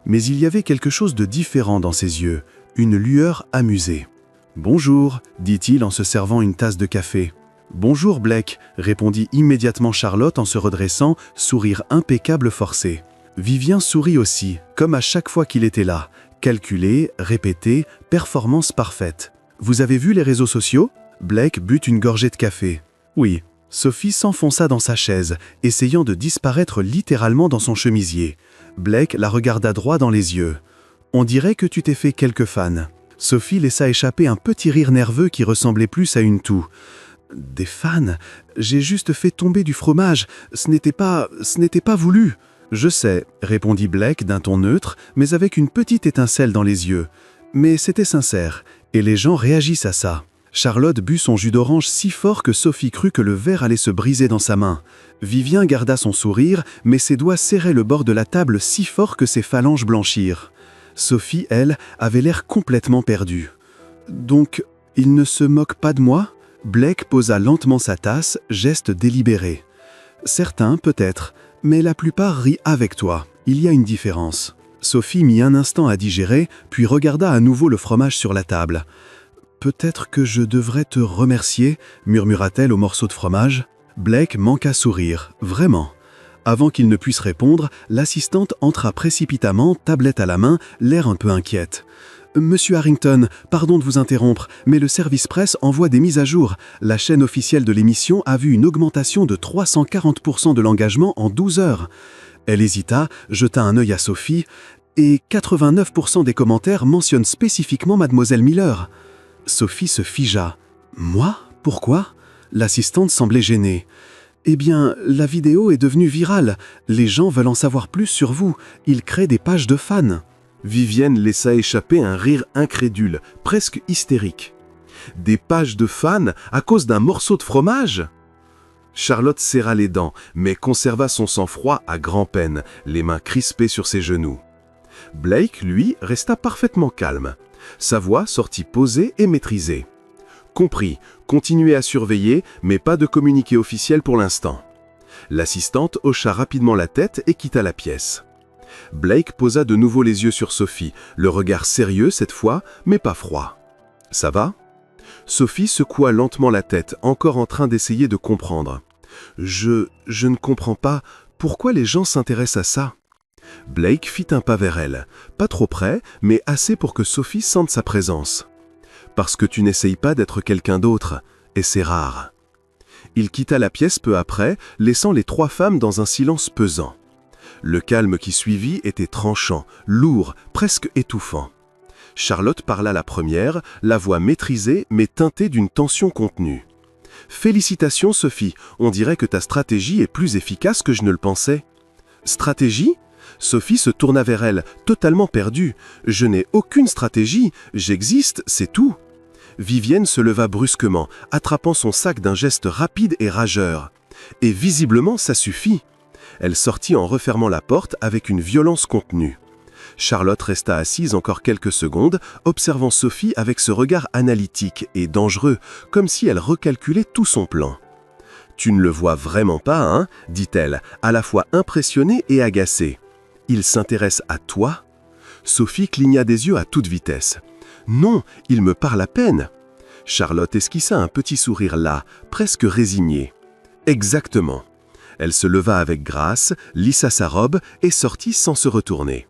Mais il y avait quelque chose de différent dans ses yeux, une lueur amusée. « Bonjour », dit-il en se servant une tasse de café. « Bonjour Blake », répondit immédiatement Charlotte en se redressant, sourire impeccable forcé. Vivien sourit aussi, comme à chaque fois qu'il était là. Calculé, répété, performance parfaite. « Vous avez vu les réseaux sociaux ?» Blake but une gorgée de café. « Oui. » Sophie s'enfonça dans sa chaise, essayant de disparaître littéralement dans son chemisier. Blake la regarda droit dans les yeux. « On dirait que tu t'es fait quelques fans. » Sophie laissa échapper un petit rire nerveux qui ressemblait plus à une toux. « Des fans ? J'ai juste fait tomber du fromage. Ce n'était pas voulu. » « Je sais, » répondit Blake d'un ton neutre, mais avec une petite étincelle dans les yeux. Mais c'était sincère, et les gens réagissent à ça. Charlotte but son jus d'orange si fort que Sophie crut que le verre allait se briser dans sa main. Vivien garda son sourire, mais ses doigts serraient le bord de la table si fort que ses phalanges blanchirent. Sophie, elle, avait l'air complètement perdue. « Donc, il ne se moque pas de moi ?» Blake posa lentement sa tasse, geste délibéré. « Certains, peut-être. Mais la plupart rient avec toi. Il y a une différence. » Sophie mit un instant à digérer, puis regarda à nouveau le fromage sur la table. « Peut-être que je devrais te remercier, » murmura-t-elle au morceau de fromage. Blake manqua sourire, vraiment. Avant qu'il ne puisse répondre, l'assistante entra précipitamment, tablette à la main, l'air un peu inquiète. « Monsieur Harrington, pardon de vous interrompre, mais le service presse envoie des mises à jour. La chaîne officielle de l'émission a vu une augmentation de 340% de l'engagement en 12 heures. » Elle hésita, jeta un œil à Sophie, et 89% des commentaires mentionnent spécifiquement Mademoiselle Miller. Sophie se figea. « Moi ? Pourquoi ?» L'assistante semblait gênée. « Eh bien, la vidéo est devenue virale. Les gens veulent en savoir plus sur vous. Ils créent des pages de fans. » Vivienne laissa échapper un rire incrédule, presque hystérique. « Des pages de fans à cause d'un morceau de fromage ?» Charlotte serra les dents, mais conserva son sang-froid à grand-peine, les mains crispées sur ses genoux. Blake, lui, resta parfaitement calme. Sa voix sortit posée et maîtrisée. « Compris, continuez à surveiller, mais pas de communiqué officiel pour l'instant. » L'assistante hocha rapidement la tête et quitta la pièce. Blake posa de nouveau les yeux sur Sophie, le regard sérieux cette fois, mais pas froid. « Ça va ?» Sophie secoua lentement la tête, encore en train d'essayer de comprendre. « Je ne comprends pas. Pourquoi les gens s'intéressent à ça ?» Blake fit un pas vers elle, pas trop près, mais assez pour que Sophie sente sa présence. « Parce que tu n'essayes pas d'être quelqu'un d'autre, et c'est rare. » Il quitta la pièce peu après, laissant les trois femmes dans un silence pesant. Le calme qui suivit était tranchant, lourd, presque étouffant. Charlotte parla la première, la voix maîtrisée mais teintée d'une tension contenue. « Félicitations Sophie, on dirait que ta stratégie est plus efficace que je ne le pensais. »« Stratégie ?» Sophie se tourna vers elle, totalement perdue. « Je n'ai aucune stratégie, j'existe, c'est tout. » Vivienne se leva brusquement, attrapant son sac d'un geste rapide et rageur. Et visiblement ça suffit. Elle sortit en refermant la porte avec une violence contenue. Charlotte resta assise encore quelques secondes, observant Sophie avec ce regard analytique et dangereux, comme si elle recalculait tout son plan. « Tu ne le vois vraiment pas, hein ?» dit-elle, à la fois impressionnée et agacée. « Il s'intéresse à toi ?» Sophie cligna des yeux à toute vitesse. « Non, il me parle à peine. » Charlotte esquissa un petit sourire las, presque résigné. Exactement. Elle se leva avec grâce, lissa sa robe et sortit sans se retourner.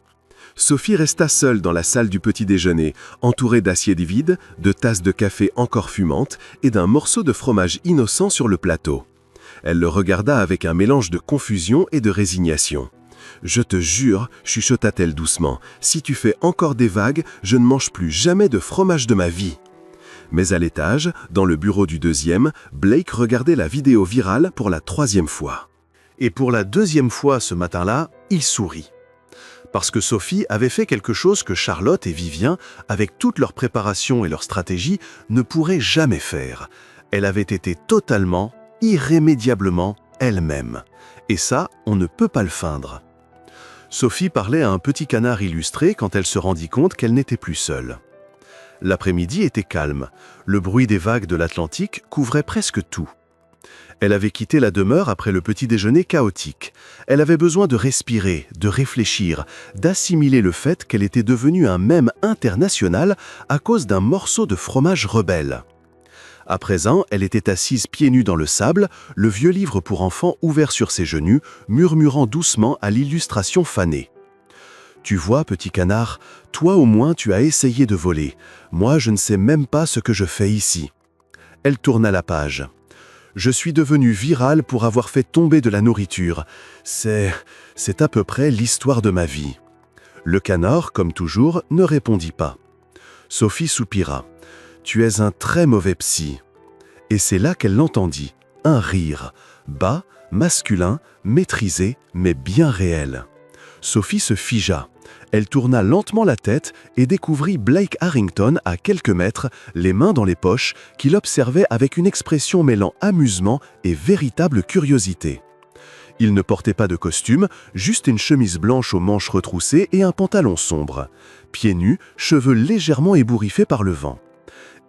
Sophie resta seule dans la salle du petit déjeuner, entourée d'assiettes vides, de tasses de café encore fumantes et d'un morceau de fromage innocent sur le plateau. Elle le regarda avec un mélange de confusion et de résignation. « Je te jure, chuchota-t-elle doucement, si tu fais encore des vagues, je ne mange plus jamais de fromage de ma vie. » Mais à l'étage, dans le bureau du deuxième, Blake regardait la vidéo virale pour la 3e fois. Et pour la 2e fois ce matin-là, il sourit. Parce que Sophie avait fait quelque chose que Charlotte et Vivien, avec toute leur préparation et leur stratégie, ne pourraient jamais faire. Elle avait été totalement, irrémédiablement elle-même. Et ça, on ne peut pas le feindre. Sophie parlait à un petit canard illustré quand elle se rendit compte qu'elle n'était plus seule. L'après-midi était calme. Le bruit des vagues de l'Atlantique couvrait presque tout. Elle avait quitté la demeure après le petit déjeuner chaotique. Elle avait besoin de respirer, de réfléchir, d'assimiler le fait qu'elle était devenue un mème international à cause d'un morceau de fromage rebelle. À présent, elle était assise pieds nus dans le sable, le vieux livre pour enfants ouvert sur ses genoux, murmurant doucement à l'illustration fanée. « Tu vois, petit canard, toi au moins tu as essayé de voler. Moi, je ne sais même pas ce que je fais ici. » Elle tourna la page. « Je suis devenue virale pour avoir fait tomber de la nourriture. C'est à peu près l'histoire de ma vie. » Le canard, comme toujours, ne répondit pas. Sophie soupira. « Tu es un très mauvais psy. » Et c'est là qu'elle l'entendit. Un rire, bas, masculin, maîtrisé, mais bien réel. Sophie se figea. Elle tourna lentement la tête et découvrit Blake Harrington à quelques mètres, les mains dans les poches, qui l'observait avec une expression mêlant amusement et véritable curiosité. Il ne portait pas de costume, juste une chemise blanche aux manches retroussées et un pantalon sombre. Pieds nus, cheveux légèrement ébouriffés par le vent.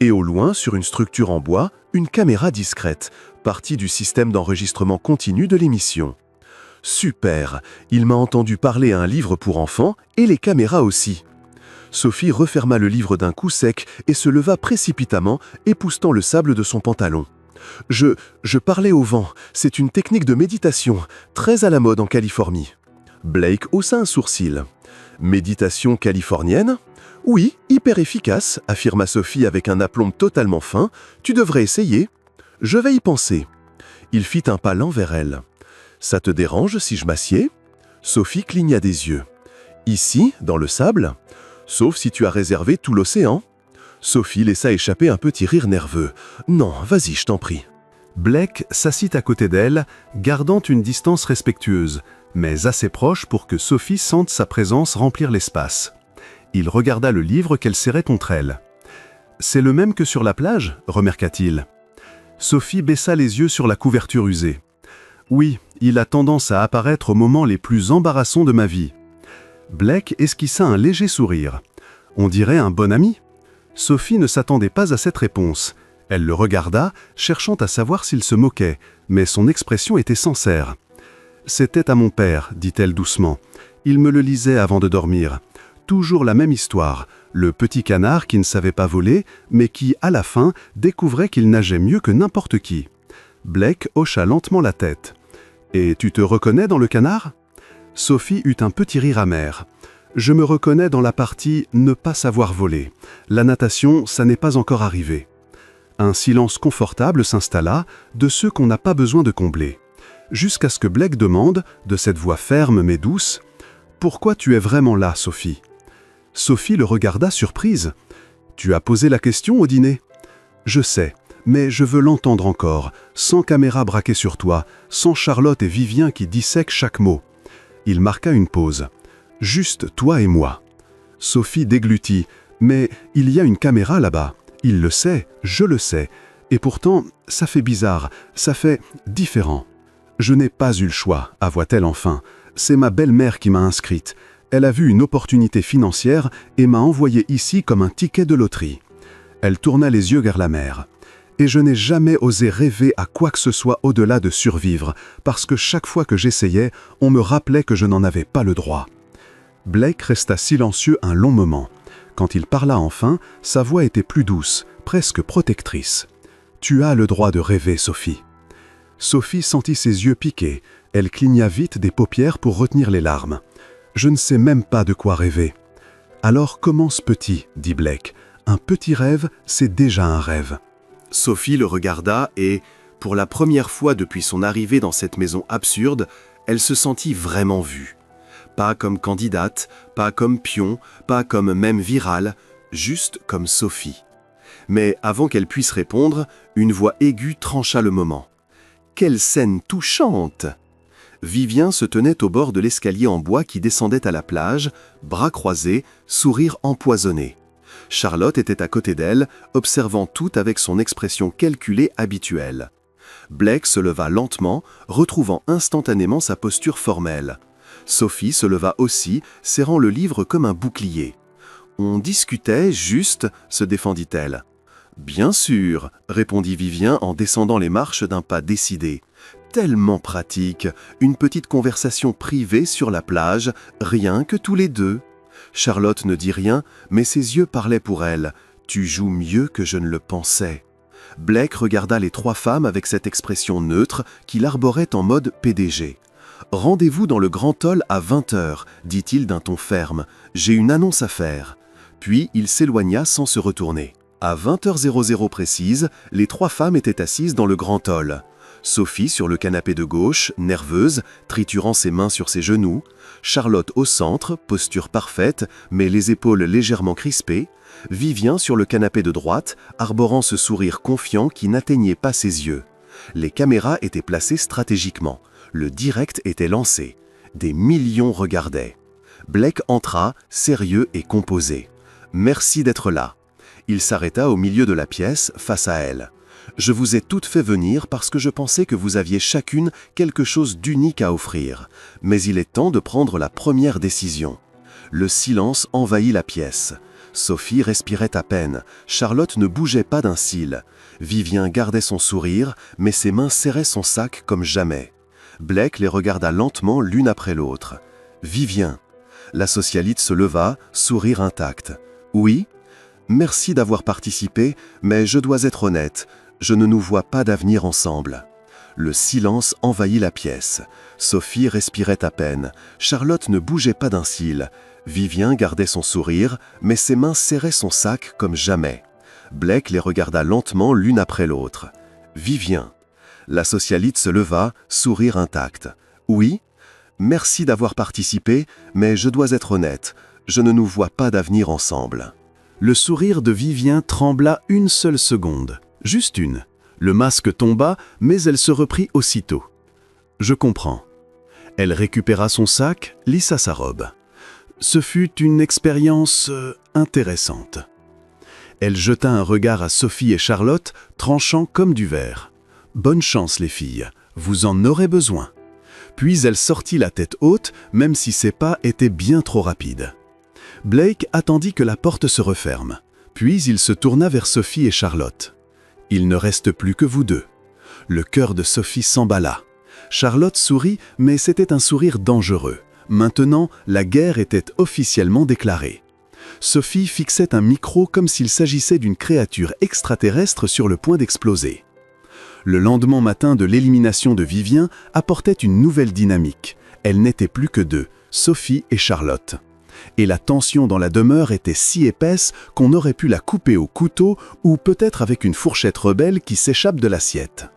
Et au loin, sur une structure en bois, une caméra discrète, partie du système d'enregistrement continu de l'émission. Super, il m'a entendu parler à un livre pour enfants et les caméras aussi. Sophie referma le livre d'un coup sec et se leva précipitamment, époussetant le sable de son pantalon. Je parlais au vent, c'est une technique de méditation, très à la mode en Californie. Blake haussa un sourcil. Méditation californienne ? Oui, hyper efficace, affirma Sophie avec un aplomb totalement fin. Tu devrais essayer. Je vais y penser. Il fit un pas lent vers elle. Ça te dérange si je m'assieds ? Sophie cligna des yeux. Ici, dans le sable ? Sauf si tu as réservé tout l'océan. Sophie laissa échapper un petit rire nerveux. Non, vas-y, je t'en prie. Blake s'assit à côté d'elle, gardant une distance respectueuse, mais assez proche pour que Sophie sente sa présence remplir l'espace. Il regarda le livre qu'elle serrait contre elle. « C'est le même que sur la plage ?» remarqua-t-il. Sophie baissa les yeux sur la couverture usée. « Oui, il a tendance à apparaître aux moments les plus embarrassants de ma vie. » Blake esquissa un léger sourire. « On dirait un bon ami ?» Sophie ne s'attendait pas à cette réponse. Elle le regarda, cherchant à savoir s'il se moquait, mais son expression était sincère. « C'était à mon père, dit-elle doucement. Il me le lisait avant de dormir. Toujours la même histoire, le petit canard qui ne savait pas voler, mais qui, à la fin, découvrait qu'il nageait mieux que n'importe qui. » Blake hocha lentement la tête. « Et tu te reconnais dans le canard ?» Sophie eut un petit rire amer. « Je me reconnais dans la partie « ne pas savoir voler ». La natation, ça n'est pas encore arrivé. » Un silence confortable s'installa, de ceux qu'on n'a pas besoin de combler. Jusqu'à ce que Blake demande, de cette voix ferme mais douce, « Pourquoi tu es vraiment là, Sophie ?» Sophie le regarda surprise. « Tu as posé la question au dîner ?»« Je sais, mais je veux l'entendre encore, sans caméra braquée sur toi, sans Charlotte et Vivien qui dissèquent chaque mot. » Il marqua une pause. « Juste toi et moi. » Sophie déglutit. « Mais il y a une caméra là-bas. Il le sait, je le sais. Et pourtant, ça fait bizarre, ça fait différent. » « Je n'ai pas eu le choix, avoua-t-elle enfin. C'est ma belle-mère qui m'a inscrite. Elle a vu une opportunité financière et m'a envoyé ici comme un ticket de loterie. » Elle tourna les yeux vers la mer. « Et je n'ai jamais osé rêver à quoi que ce soit au-delà de survivre, parce que chaque fois que j'essayais, on me rappelait que je n'en avais pas le droit. » Blake resta silencieux un long moment. Quand il parla enfin, sa voix était plus douce, presque protectrice. « Tu as le droit de rêver, Sophie. » Sophie sentit ses yeux piquer. Elle cligna vite des paupières pour retenir les larmes. « Je ne sais même pas de quoi rêver. »« Alors commence petit, » dit Blake. « Un petit rêve, c'est déjà un rêve. » Sophie le regarda et, pour la première fois depuis son arrivée dans cette maison absurde, elle se sentit vraiment vue. Pas comme candidate, pas comme pion, pas comme même virale, juste comme Sophie. Mais avant qu'elle puisse répondre, une voix aiguë trancha le moment. Quelle scène touchante! Vivien se tenait au bord de l'escalier en bois qui descendait à la plage, bras croisés, sourire empoisonné. Charlotte était à côté d'elle, observant tout avec son expression calculée habituelle. Blake se leva lentement, retrouvant instantanément sa posture formelle. Sophie se leva aussi, serrant le livre comme un bouclier. « On discutait, juste, » se défendit-elle. « Bien sûr, » répondit Vivien en descendant les marches d'un pas décidé. « Tellement pratique, une petite conversation privée sur la plage, rien que tous les deux. » Charlotte ne dit rien, mais ses yeux parlaient pour elle. « Tu joues mieux que je ne le pensais. » Blake regarda les trois femmes avec cette expression neutre qu'il arborait en mode PDG. « Rendez-vous dans le Grand Hall à 20h, dit-il d'un ton ferme. J'ai une annonce à faire. » Puis il s'éloigna sans se retourner. À 20h00 précise, les trois femmes étaient assises dans le Grand Hall. Sophie sur le canapé de gauche, nerveuse, triturant ses mains sur ses genoux. Charlotte au centre, posture parfaite, mais les épaules légèrement crispées. Vivien sur le canapé de droite, arborant ce sourire confiant qui n'atteignait pas ses yeux. Les caméras étaient placées stratégiquement. Le direct était lancé. Des millions regardaient. Blake entra, sérieux et composé. « Merci d'être là. » Il s'arrêta au milieu de la pièce, face à elle. « Je vous ai toutes fait venir parce que je pensais que vous aviez chacune quelque chose d'unique à offrir. Mais il est temps de prendre la première décision. » Le silence envahit la pièce. Sophie respirait à peine. Charlotte ne bougeait pas d'un cil. Vivien gardait son sourire, mais ses mains serraient son sac comme jamais. Blake les regarda lentement l'une après l'autre. « Vivien !» La socialite se leva, sourire intact. « Oui ? Merci d'avoir participé, mais je dois être honnête. Je ne nous vois pas d'avenir ensemble. » Le silence envahit la pièce. Sophie respirait à peine. Charlotte ne bougeait pas d'un cil. Vivien gardait son sourire, mais ses mains serraient son sac comme jamais. Blake les regarda lentement l'une après l'autre. « Vivien !» La socialite se leva, sourire intact. « Oui ? Merci d'avoir participé, mais je dois être honnête. Je ne nous vois pas d'avenir ensemble. » Le sourire de Vivien trembla une seule seconde. Juste une. Le masque tomba, mais elle se reprit aussitôt. « Je comprends. » Elle récupéra son sac, lissa sa robe. Ce fut une expérience intéressante. Elle jeta un regard à Sophie et Charlotte, tranchant comme du verre. « Bonne chance, les filles. Vous en aurez besoin. » Puis elle sortit la tête haute, même si ses pas étaient bien trop rapides. Blake attendit que la porte se referme. Puis il se tourna vers Sophie et Charlotte. « Il ne reste plus que vous deux. » Le cœur de Sophie s'emballa. Charlotte sourit, mais c'était un sourire dangereux. Maintenant, la guerre était officiellement déclarée. Sophie fixait un micro comme s'il s'agissait d'une créature extraterrestre sur le point d'exploser. Le lendemain matin de l'élimination de Vivien apportait une nouvelle dynamique. Elles n'étaient plus que deux, Sophie et Charlotte. Et la tension dans la demeure était si épaisse qu'on aurait pu la couper au couteau ou peut-être avec une fourchette rebelle qui s'échappe de l'assiette.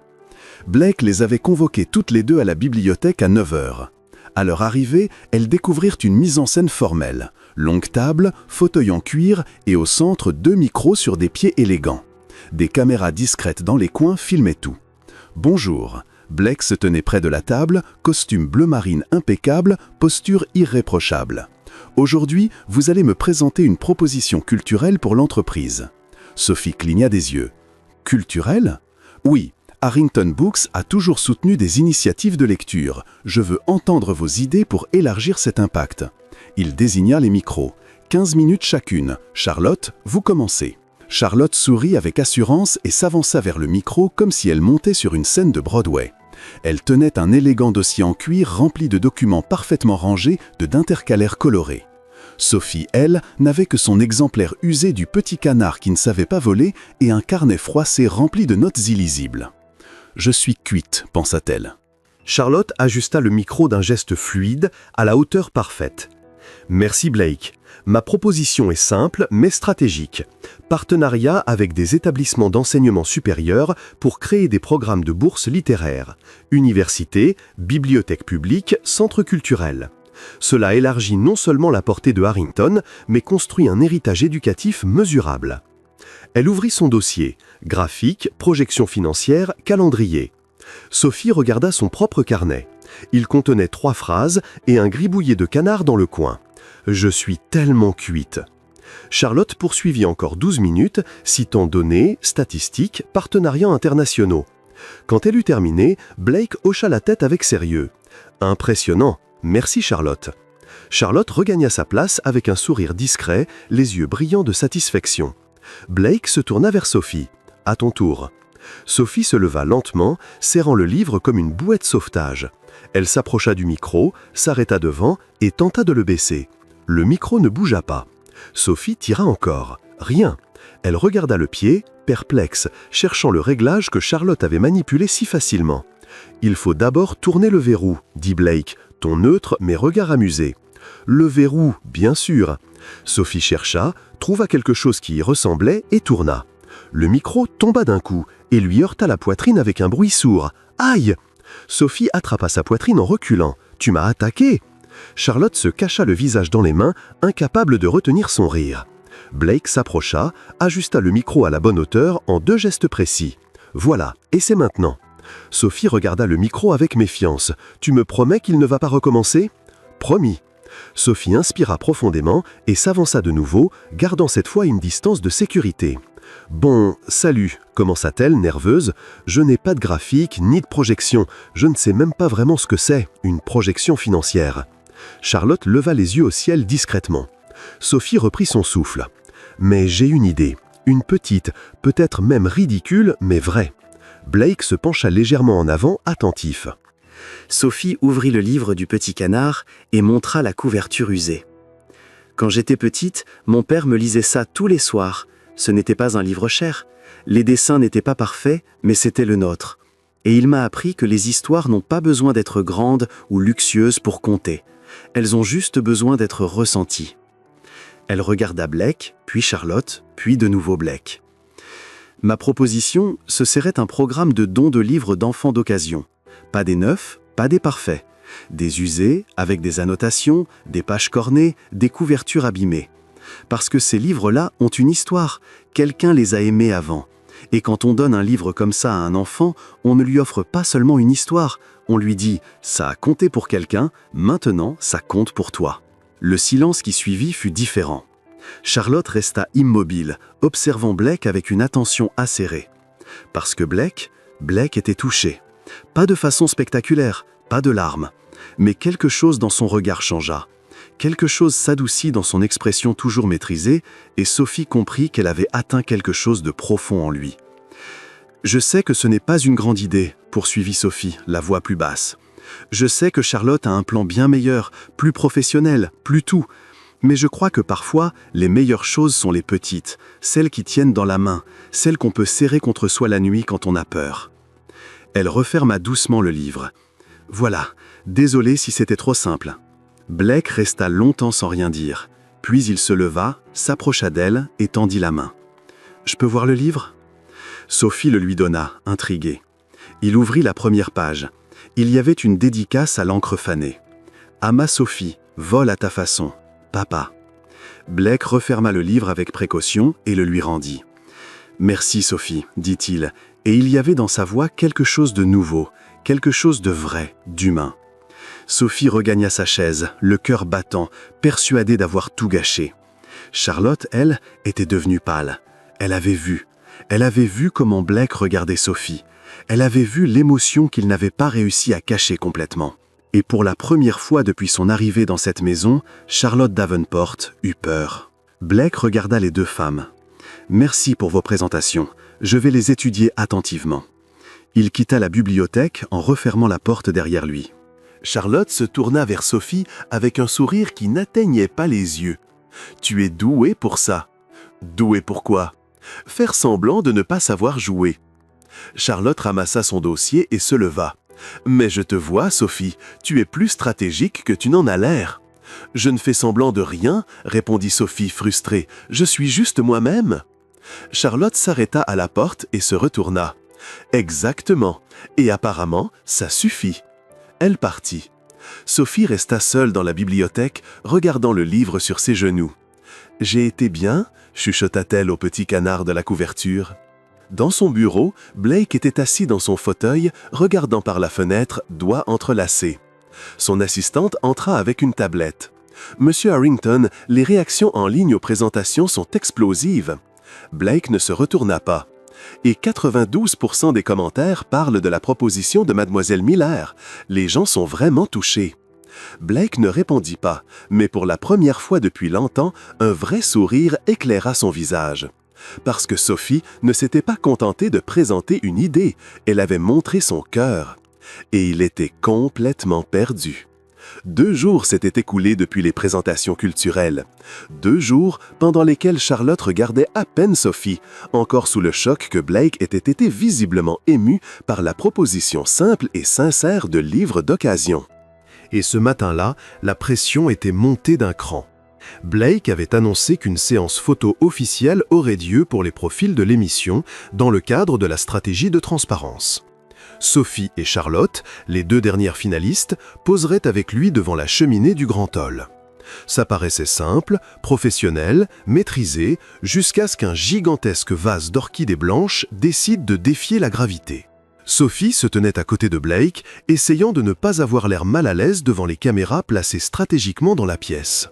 Blake les avait convoquées toutes les deux à la bibliothèque à 9h. À leur arrivée, elles découvrirent une mise en scène formelle. Longue table, fauteuil en cuir et au centre 2 micros sur des pieds élégants. Des caméras discrètes dans les coins filmaient tout. « Bonjour !» Blake se tenait près de la table, costume bleu marine impeccable, posture irréprochable. « Aujourd'hui, vous allez me présenter une proposition culturelle pour l'entreprise. » Sophie cligna des yeux. « Culturelle ? Oui, Harrington Books a toujours soutenu des initiatives de lecture. Je veux entendre vos idées pour élargir cet impact. » Il désigna les micros. 15 minutes chacune. Charlotte, vous commencez. Charlotte sourit avec assurance et s'avança vers le micro comme si elle montait sur une scène de Broadway. Elle tenait un élégant dossier en cuir rempli de documents parfaitement rangés d'intercalaires colorés. Sophie, elle, n'avait que son exemplaire usé du Petit Canard qui ne savait pas voler et un carnet froissé rempli de notes illisibles. « Je suis cuite », pensa-t-elle. Charlotte ajusta le micro d'un geste fluide, à la hauteur parfaite. « Merci Blake. Ma proposition est simple mais stratégique. Partenariat avec des établissements d'enseignement supérieur pour créer des programmes de bourses littéraires. Universités, bibliothèques publiques, centres culturels. Cela élargit non seulement la portée de Harrington, mais construit un héritage éducatif mesurable. » Elle ouvrit son dossier. Graphique, projection financière, calendrier. Sophie regarda son propre carnet. Il contenait 3 phrases et un gribouillet de canard dans le coin. « Je suis tellement cuite !» Charlotte poursuivit encore 12 minutes, citant données, statistiques, partenariats internationaux. Quand elle eut terminé, Blake hocha la tête avec sérieux. « Impressionnant, merci Charlotte. » Charlotte regagna sa place avec un sourire discret, les yeux brillants de satisfaction. Blake se tourna vers Sophie. « À ton tour. » Sophie se leva lentement, serrant le livre comme une bouée de sauvetage. Elle s'approcha du micro, s'arrêta devant et tenta de le baisser. Le micro ne bougea pas. Sophie tira encore. Rien. Elle regarda le pied, perplexe, cherchant le réglage que Charlotte avait manipulé si facilement. « Il faut d'abord tourner le verrou, » dit Blake, ton neutre mais regard amusé. « Le verrou, bien sûr. » Sophie chercha, trouva quelque chose qui y ressemblait et tourna. Le micro tomba d'un coup et lui heurta la poitrine avec un bruit sourd. « Aïe !» Sophie attrapa sa poitrine en reculant. « Tu m'as attaqué !» Charlotte se cacha le visage dans les mains, incapable de retenir son rire. Blake s'approcha, ajusta le micro à la bonne hauteur en 2 gestes précis. « Voilà, et c'est maintenant. » Sophie regarda le micro avec méfiance. « Tu me promets qu'il ne va pas recommencer ?»« Promis. » Sophie inspira profondément et s'avança de nouveau, gardant cette fois une distance de sécurité. « Bon, salut, » commença-t-elle, nerveuse. « Je n'ai pas de graphique ni de projection. Je ne sais même pas vraiment ce que c'est, une projection financière. » Charlotte leva les yeux au ciel discrètement. Sophie reprit son souffle. « Mais j'ai une idée. Une petite, peut-être même ridicule, mais vraie. » Blake se pencha légèrement en avant, attentif. Sophie ouvrit le livre du Petit Canard et montra la couverture usée. « Quand j'étais petite, mon père me lisait ça tous les soirs. Ce n'était pas un livre cher. Les dessins n'étaient pas parfaits, mais c'était le nôtre. Et il m'a appris que les histoires n'ont pas besoin d'être grandes ou luxueuses pour compter. Elles ont juste besoin d'être ressenties. » Elle regarda Blake, puis Charlotte, puis de nouveau Blake. « Ma proposition, ce serait un programme de dons de livres d'enfants d'occasion. Pas des neufs, pas des parfaits. Des usés, avec des annotations, des pages cornées, des couvertures abîmées. Parce que ces livres-là ont une histoire, quelqu'un les a aimés avant. Et quand on donne un livre comme ça à un enfant, on ne lui offre pas seulement une histoire, on lui dit « ça a compté pour quelqu'un, maintenant ça compte pour toi ». Le silence qui suivit fut différent. Charlotte resta immobile, observant Blake avec une attention acérée. Parce que Blake était touché. Pas de façon spectaculaire, pas de larmes. Mais quelque chose dans son regard changea. Quelque chose s'adoucit dans son expression toujours maîtrisée, et Sophie comprit qu'elle avait atteint quelque chose de profond en lui. « Je sais que ce n'est pas une grande idée, » poursuivit Sophie, la voix plus basse. « Je sais que Charlotte a un plan bien meilleur, plus professionnel, plus tout. Mais je crois que parfois, les meilleures choses sont les petites, celles qui tiennent dans la main, celles qu'on peut serrer contre soi la nuit quand on a peur. » Elle referma doucement le livre. « Voilà, désolé si c'était trop simple. » Blake resta longtemps sans rien dire. Puis il se leva, s'approcha d'elle et tendit la main. « Je peux voir le livre ?» Sophie le lui donna, intriguée. Il ouvrit la première page. Il y avait une dédicace à l'encre fanée. « À ma Sophie, vole à ta façon. Papa. » Blake referma le livre avec précaution et le lui rendit. « Merci Sophie, dit-il, et il y avait dans sa voix quelque chose de nouveau, quelque chose de vrai, d'humain. » Sophie regagna sa chaise, le cœur battant, persuadée d'avoir tout gâché. Charlotte, elle, était devenue pâle. Elle avait vu comment Blake regardait Sophie. Elle avait vu l'émotion qu'il n'avait pas réussi à cacher complètement. Et pour la première fois depuis son arrivée dans cette maison, Charlotte Davenport eut peur. Blake regarda les 2 femmes. « Merci pour vos présentations. Je vais les étudier attentivement. » Il quitta la bibliothèque en refermant la porte derrière lui. Charlotte se tourna vers Sophie avec un sourire qui n'atteignait pas les yeux. Tu es doué pour ça. Doué pourquoi? Faire semblant de ne pas savoir jouer. Charlotte ramassa son dossier et se leva. Mais je te vois, Sophie, tu es plus stratégique que tu n'en as l'air. Je ne fais semblant de rien, répondit Sophie frustrée. Je suis juste moi-même. Charlotte s'arrêta à la porte et se retourna. Exactement. Et apparemment, ça suffit. Elle partit. Sophie resta seule dans la bibliothèque, regardant le livre sur ses genoux. « J'ai été bien ?» chuchota-t-elle au petit canard de la couverture. Dans son bureau, Blake était assis dans son fauteuil, regardant par la fenêtre, doigts entrelacés. Son assistante entra avec une tablette. « Monsieur Harrington, les réactions en ligne aux présentations sont explosives. » Blake ne se retourna pas. Et 92% des commentaires parlent de la proposition de Mademoiselle Miller. Les gens sont vraiment touchés. Blake ne répondit pas, mais pour la première fois depuis longtemps, un vrai sourire éclaira son visage. Parce que Sophie ne s'était pas contentée de présenter une idée, elle avait montré son cœur. Et il était complètement perdu. 2 jours s'étaient écoulés depuis les présentations culturelles. 2 jours pendant lesquels Charlotte regardait à peine Sophie, encore sous le choc que Blake était été visiblement ému par la proposition simple et sincère de livres d'occasion. Et ce matin-là, la pression était montée d'un cran. Blake avait annoncé qu'une séance photo officielle aurait lieu pour les profils de l'émission dans le cadre de la stratégie de transparence. Sophie et Charlotte, les 2 dernières finalistes, poseraient avec lui devant la cheminée du Grand Hall. Ça paraissait simple, professionnel, maîtrisé, jusqu'à ce qu'un gigantesque vase d'orchidées blanches décide de défier la gravité. Sophie se tenait à côté de Blake, essayant de ne pas avoir l'air mal à l'aise devant les caméras placées stratégiquement dans la pièce.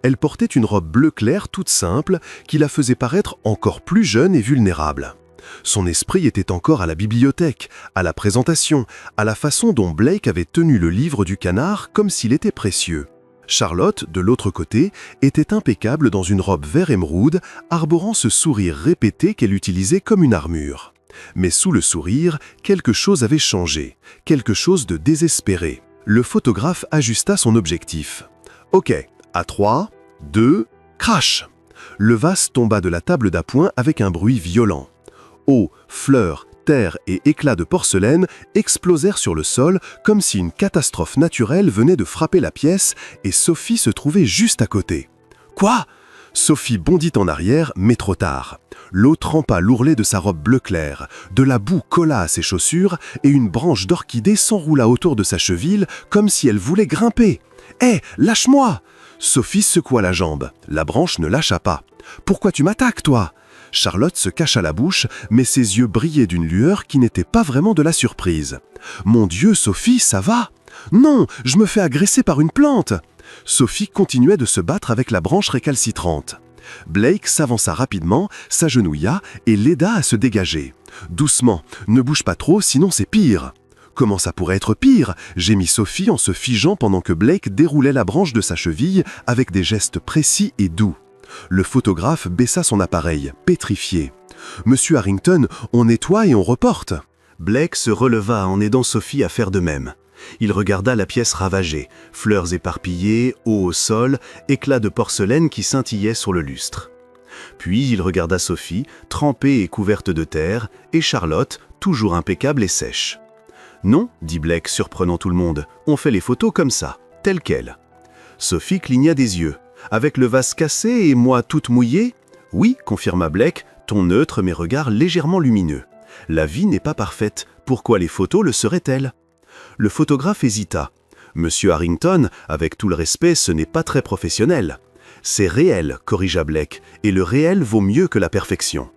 Elle portait une robe bleu clair toute simple qui la faisait paraître encore plus jeune et vulnérable. Son esprit était encore à la bibliothèque, à la présentation, à la façon dont Blake avait tenu le livre du canard comme s'il était précieux. Charlotte, de l'autre côté, était impeccable dans une robe vert émeraude, arborant ce sourire répété qu'elle utilisait comme une armure. Mais sous le sourire, quelque chose avait changé, quelque chose de désespéré. Le photographe ajusta son objectif. « Ok, à 3, 2, crash !» Le vase tomba de la table d'appoint avec un bruit violent. Eau, fleurs, terre et éclats de porcelaine explosèrent sur le sol comme si une catastrophe naturelle venait de frapper la pièce et Sophie se trouvait juste à côté. « Quoi ?» Sophie bondit en arrière, mais trop tard. L'eau trempa l'ourlet de sa robe bleu clair, de la boue colla à ses chaussures et une branche d'orchidée s'enroula autour de sa cheville comme si elle voulait grimper. « Hé, lâche-moi !» Sophie secoua la jambe. La branche ne lâcha pas. « Pourquoi tu m'attaques, toi ?» Charlotte se cacha la bouche, mais ses yeux brillaient d'une lueur qui n'était pas vraiment de la surprise. « Mon Dieu, Sophie, ça va ?»« Non, je me fais agresser par une plante !» Sophie continuait de se battre avec la branche récalcitrante. Blake s'avança rapidement, s'agenouilla et l'aida à se dégager. « Doucement, ne bouge pas trop, sinon c'est pire !»« Comment ça pourrait être pire ?» gémit Sophie en se figeant pendant que Blake déroulait la branche de sa cheville avec des gestes précis et doux. Le photographe baissa son appareil, pétrifié. « Monsieur Harrington, on nettoie et on reporte !» Blake se releva en aidant Sophie à faire de même. Il regarda la pièce ravagée, fleurs éparpillées, eau au sol, éclats de porcelaine qui scintillaient sur le lustre. Puis il regarda Sophie, trempée et couverte de terre, et Charlotte, toujours impeccable et sèche. « Non, dit Blake, surprenant tout le monde, on fait les photos comme ça, telles quelles. » Sophie cligna des yeux. « Avec le vase cassé et moi toute mouillée ?»« Oui, confirma Blake, ton neutre mais regard légèrement lumineux. La vie n'est pas parfaite, pourquoi les photos le seraient-elles ?» Le photographe hésita. « Monsieur Harrington, avec tout le respect, ce n'est pas très professionnel. »« C'est réel, corrigea Blake, et le réel vaut mieux que la perfection. »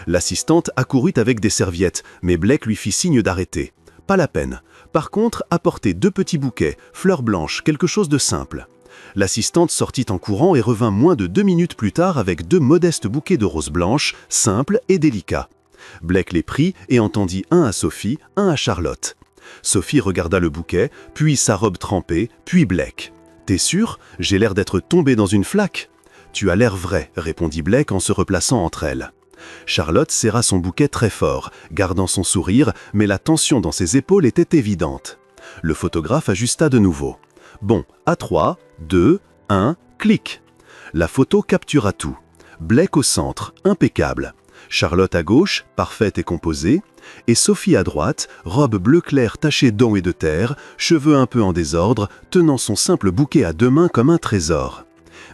L'assistante accourut avec des serviettes, mais Blake lui fit signe d'arrêter. « Pas la peine. Par contre, apportez 2 petits bouquets, fleurs blanches, quelque chose de simple. » L'assistante sortit en courant et revint moins de 2 minutes plus tard avec 2 modestes bouquets de roses blanches, simples et délicats. Blake les prit et en tendit un à Sophie, un à Charlotte. Sophie regarda le bouquet, puis sa robe trempée, puis Blake. « T'es sûr? J'ai l'air d'être tombé dans une flaque. »« Tu as l'air vrai, » répondit Blake en se replaçant entre elles. Charlotte serra son bouquet très fort, gardant son sourire, mais la tension dans ses épaules était évidente. Le photographe ajusta de nouveau. « Bon, à 3, 2, 1, clic !» La photo captura tout. Blake au centre, impeccable. Charlotte à gauche, parfaite et composée. Et Sophie à droite, robe bleu clair tachée d'eau et de terre, cheveux un peu en désordre, tenant son simple bouquet à deux mains comme un trésor.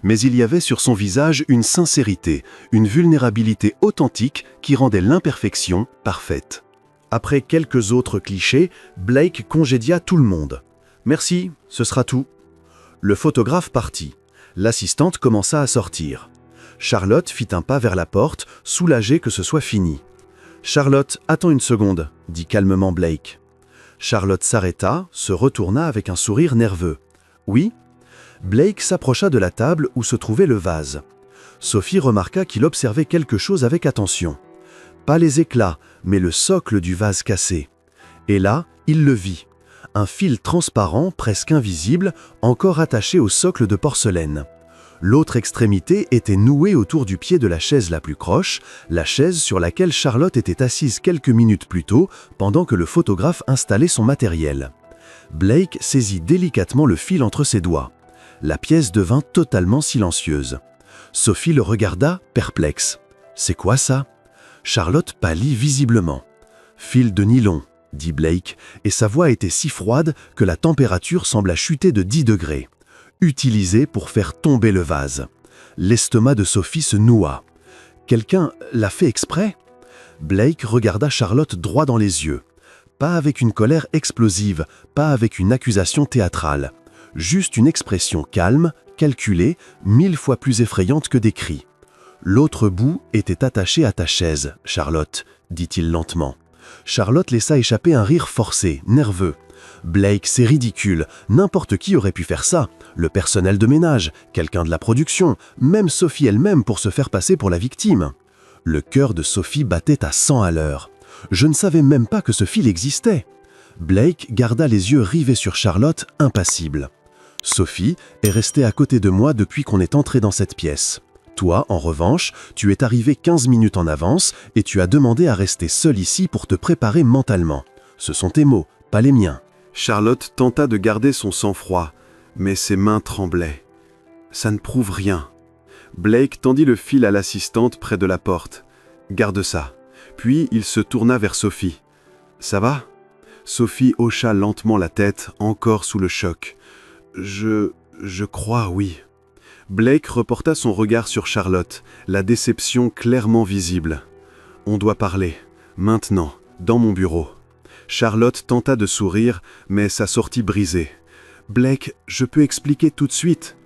Mais il y avait sur son visage une sincérité, une vulnérabilité authentique qui rendait l'imperfection parfaite. Après quelques autres clichés, Blake congédia tout le monde. « Merci, ce sera tout. » Le photographe partit. L'assistante commença à sortir. Charlotte fit un pas vers la porte, soulagée que ce soit fini. « Charlotte, attends une seconde, » dit calmement Blake. Charlotte s'arrêta, se retourna avec un sourire nerveux. « Oui ?» Blake s'approcha de la table où se trouvait le vase. Sophie remarqua qu'il observait quelque chose avec attention. Pas les éclats, mais le socle du vase cassé. Et là, il le vit. Un fil transparent, presque invisible, encore attaché au socle de porcelaine. L'autre extrémité était nouée autour du pied de la chaise la plus proche, la chaise sur laquelle Charlotte était assise quelques minutes plus tôt, pendant que le photographe installait son matériel. Blake saisit délicatement le fil entre ses doigts. La pièce devint totalement silencieuse. Sophie le regarda, perplexe. « C'est quoi ça ?» Charlotte pâlit visiblement. « Fil de nylon », dit Blake, et sa voix était si froide que la température sembla chuter de 10 degrés. Utilisé pour faire tomber le vase. L'estomac de Sophie se noua. Quelqu'un l'a fait exprès? Blake regarda Charlotte droit dans les yeux. Pas avec une colère explosive, pas avec une accusation théâtrale. Juste une expression calme, calculée, 1000 fois plus effrayante que des cris. « L'autre bout était attaché à ta chaise, Charlotte, » dit-il lentement. Charlotte laissa échapper un rire forcé, nerveux. « Blake, c'est ridicule, n'importe qui aurait pu faire ça. Le personnel de ménage, quelqu'un de la production, même Sophie elle-même pour se faire passer pour la victime. » Le cœur de Sophie battait à 100 à l'heure. Je ne savais même pas que ce fil existait. Blake garda les yeux rivés sur Charlotte, impassible. « Sophie est restée à côté de moi depuis qu'on est entré dans cette pièce. Toi, en revanche, tu es arrivé 15 minutes en avance et tu as demandé à rester seule ici pour te préparer mentalement. Ce sont tes mots, pas les miens. » Charlotte tenta de garder son sang-froid, mais ses mains tremblaient. « Ça ne prouve rien. » Blake tendit le fil à l'assistante près de la porte. « Garde ça. » Puis il se tourna vers Sophie. « Ça va ?» Sophie hocha lentement la tête, encore sous le choc. « Je crois, oui. » Blake reporta son regard sur Charlotte, la déception clairement visible. « On doit parler. Maintenant, dans mon bureau. » Charlotte tenta de sourire, mais sa sortie brisée. « Blake, je peux expliquer tout de suite. »«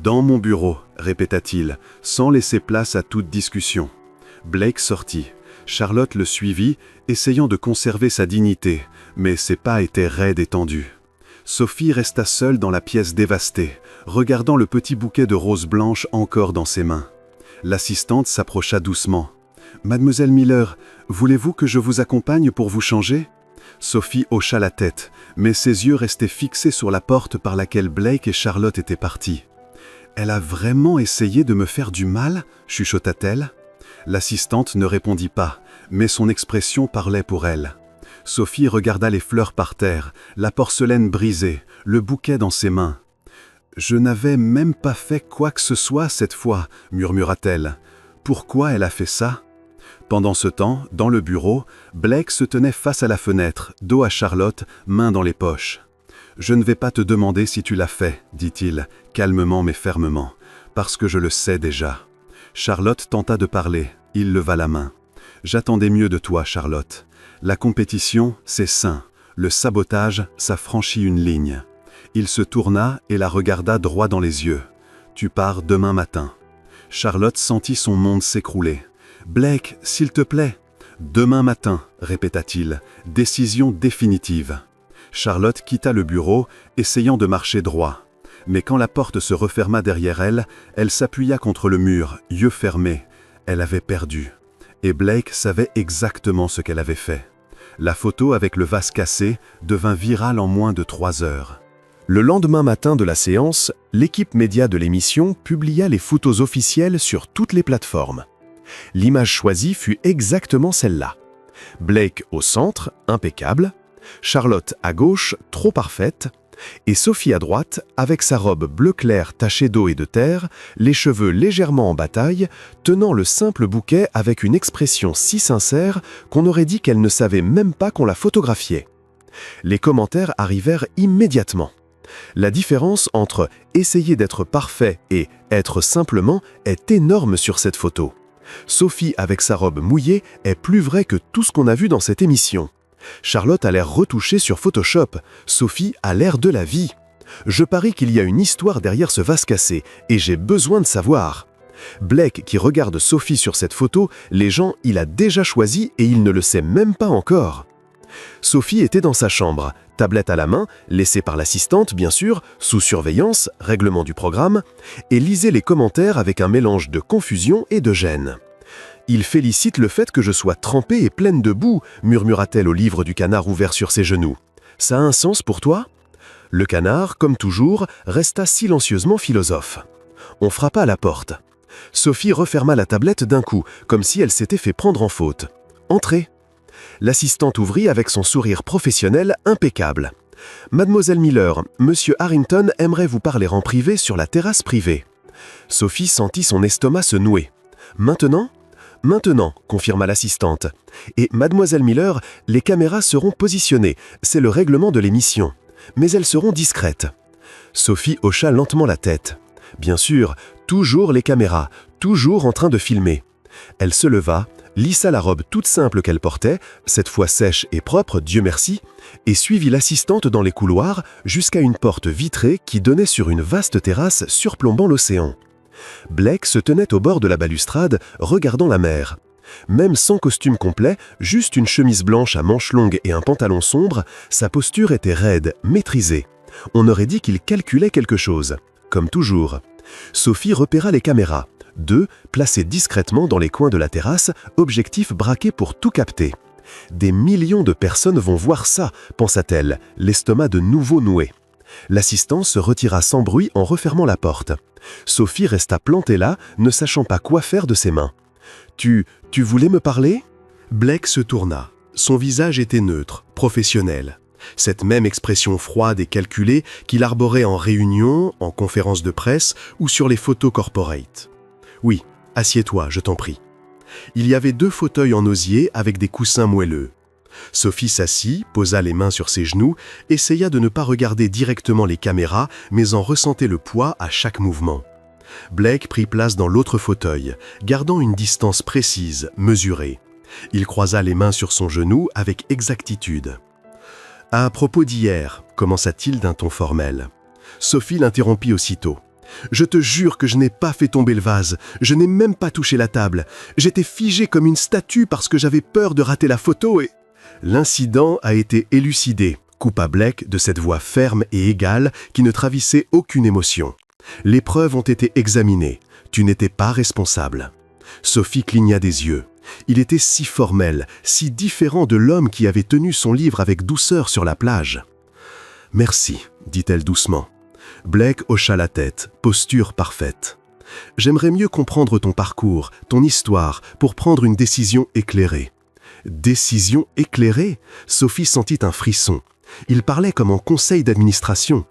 Dans mon bureau, » répéta-t-il, sans laisser place à toute discussion. Blake sortit. Charlotte le suivit, essayant de conserver sa dignité, mais ses pas étaient raides et tendus. Sophie resta seule dans la pièce dévastée, regardant le petit bouquet de roses blanches encore dans ses mains. L'assistante s'approcha doucement. « Mademoiselle Miller, voulez-vous que je vous accompagne pour vous changer ?» Sophie hocha la tête, mais ses yeux restaient fixés sur la porte par laquelle Blake et Charlotte étaient partis. « Elle a vraiment essayé de me faire du mal ?» chuchota-t-elle. L'assistante ne répondit pas, mais son expression parlait pour elle. Sophie regarda les fleurs par terre, la porcelaine brisée, le bouquet dans ses mains. « Je n'avais même pas fait quoi que ce soit cette fois, » murmura-t-elle. « Pourquoi elle a fait ça ?» Pendant ce temps, dans le bureau, Blake se tenait face à la fenêtre, dos à Charlotte, mains dans les poches. « Je ne vais pas te demander si tu l'as fait, » dit-il, calmement mais fermement, « parce que je le sais déjà. » Charlotte tenta de parler, il leva la main. « J'attendais mieux de toi, Charlotte. La compétition, c'est sain. Le sabotage, ça franchit une ligne. » Il se tourna et la regarda droit dans les yeux. « Tu pars demain matin. » Charlotte sentit son monde s'écrouler. « Blake, s'il te plaît. »« Demain matin, » répéta-t-il. « Décision définitive. » Charlotte quitta le bureau, essayant de marcher droit. Mais quand la porte se referma derrière elle, elle s'appuya contre le mur, yeux fermés. Elle avait perdu. Et Blake savait exactement ce qu'elle avait fait. La photo avec le vase cassé devint virale en moins de 3 heures. Le lendemain matin de la séance, l'équipe média de l'émission publia les photos officielles sur toutes les plateformes. L'image choisie fut exactement celle-là. Blake au centre, impeccable. Charlotte à gauche, trop parfaite. Et Sophie à droite, avec sa robe bleu clair tachée d'eau et de terre, les cheveux légèrement en bataille, tenant le simple bouquet avec une expression si sincère qu'on aurait dit qu'elle ne savait même pas qu'on la photographiait. Les commentaires arrivèrent immédiatement. La différence entre essayer d'être parfait et être simplement est énorme sur cette photo. Sophie avec sa robe mouillée est plus vraie que tout ce qu'on a vu dans cette émission. Charlotte a l'air retouchée sur Photoshop. Sophie a l'air de la vie. Je parie qu'il y a une histoire derrière ce vase cassé, et j'ai besoin de savoir. Blake qui regarde Sophie sur cette photo, les gens, il a déjà choisi et il ne le sait même pas encore. Sophie était dans sa chambre, tablette à la main, laissée par l'assistante bien sûr, sous surveillance, règlement du programme, et lisait les commentaires avec un mélange de confusion et de gêne. « Il félicite le fait que je sois trempée et pleine de boue », murmura-t-elle au livre du canard ouvert sur ses genoux. « Ça a un sens pour toi ?» Le canard, comme toujours, resta silencieusement philosophe. On frappa à la porte. Sophie referma la tablette d'un coup, comme si elle s'était fait prendre en faute. « Entrez !» L'assistante ouvrit avec son sourire professionnel impeccable. « Mademoiselle Miller, Monsieur Harrington aimerait vous parler en privé sur la terrasse privée. » Sophie sentit son estomac se nouer. « Maintenant ?»« Maintenant, confirma l'assistante. Et Mademoiselle Miller, les caméras seront positionnées, c'est le règlement de l'émission. Mais elles seront discrètes. » Sophie hocha lentement la tête. Bien sûr, toujours les caméras, toujours en train de filmer. Elle se leva, lissa la robe toute simple qu'elle portait, cette fois sèche et propre, Dieu merci, et suivit l'assistante dans les couloirs jusqu'à une porte vitrée qui donnait sur une vaste terrasse surplombant l'océan. Blake se tenait au bord de la balustrade, regardant la mer. Même sans costume complet, juste une chemise blanche à manches longues et un pantalon sombre, sa posture était raide, maîtrisée. On aurait dit qu'il calculait quelque chose. Comme toujours. Sophie repéra les caméras. 2, placées discrètement dans les coins de la terrasse, objectif braqué pour tout capter. « Des millions de personnes vont voir ça », pensa-t-elle, l'estomac de nouveau noué. L'assistant se retira sans bruit en refermant la porte. Sophie resta plantée là, ne sachant pas quoi faire de ses mains. « Tu voulais me parler ?» Blake se tourna. Son visage était neutre, professionnel. Cette même expression froide et calculée qu'il arborait en réunion, en conférence de presse ou sur les photos corporate. « Oui, assieds-toi, je t'en prie. » Il y avait 2 fauteuils en osier avec des coussins moelleux. Sophie s'assit, posa les mains sur ses genoux, essaya de ne pas regarder directement les caméras, mais en ressentait le poids à chaque mouvement. Blake prit place dans l'autre fauteuil, gardant une distance précise, mesurée. Il croisa les mains sur son genou avec exactitude. « À propos d'hier », commença-t-il d'un ton formel. Sophie l'interrompit aussitôt. « Je te jure que je n'ai pas fait tomber le vase, je n'ai même pas touché la table. J'étais figée comme une statue parce que j'avais peur de rater la photo et... » L'incident a été élucidé, coupa Blake de cette voix ferme et égale qui ne travissait aucune émotion. Les preuves ont été examinées. Tu n'étais pas responsable. Sophie cligna des yeux. Il était si formel, si différent de l'homme qui avait tenu son livre avec douceur sur la plage. « Merci, dit-elle doucement. Blake hocha la tête, posture parfaite. « J'aimerais mieux comprendre ton parcours, ton histoire, pour prendre une décision éclairée. » Décision éclairée? Sophie sentit un frisson. Il parlait comme en conseil d'administration.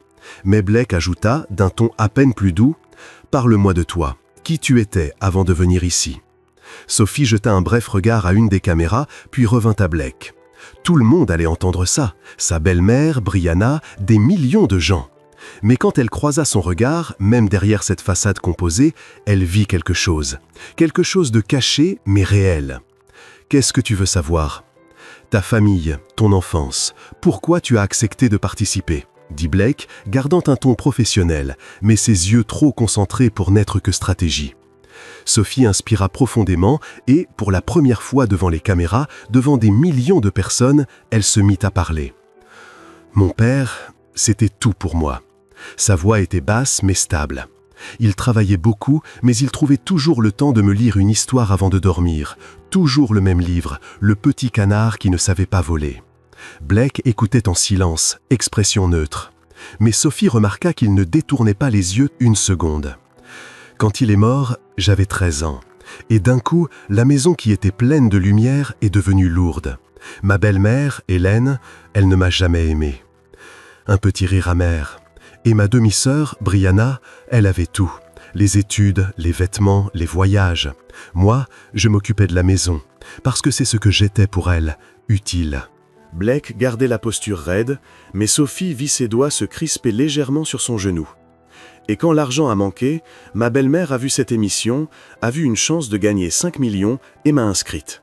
Mais Blake ajouta, d'un ton à peine plus doux, « Parle-moi de toi. Qui tu étais avant de venir ici ?» Sophie jeta un bref regard à une des caméras, puis revint à Blake. Tout le monde allait entendre ça. Sa belle-mère, Brianna, des millions de gens. Mais quand elle croisa son regard, même derrière cette façade composée, elle vit quelque chose. Quelque chose de caché, mais réel. Qu'est-ce que tu veux savoir ? Ta famille, ton enfance, pourquoi tu as accepté de participer ? Dit Blake, gardant un ton professionnel, mais ses yeux trop concentrés pour n'être que stratégie. Sophie inspira profondément et, pour la première fois devant les caméras, devant des millions de personnes, elle se mit à parler. Mon père, c'était tout pour moi. Sa voix était basse mais stable. Il travaillait beaucoup, mais il trouvait toujours le temps de me lire une histoire avant de dormir. Toujours le même livre, Le Petit Canard qui ne savait pas voler. Blake écoutait en silence, expression neutre. Mais Sophie remarqua qu'il ne détournait pas les yeux une seconde. Quand il est mort, j'avais 13 ans. Et d'un coup, la maison qui était pleine de lumière est devenue lourde. Ma belle-mère, Hélène, elle ne m'a jamais aimé. Un petit rire amer. Et ma demi-sœur, Brianna, elle avait tout. Les études, les vêtements, les voyages. Moi, je m'occupais de la maison, parce que c'est ce que j'étais pour elle, utile. Blake gardait la posture raide, mais Sophie vit ses doigts se crisper légèrement sur son genou. Et quand l'argent a manqué, ma belle-mère a vu cette émission, a vu une chance de gagner 5 millions et m'a inscrite.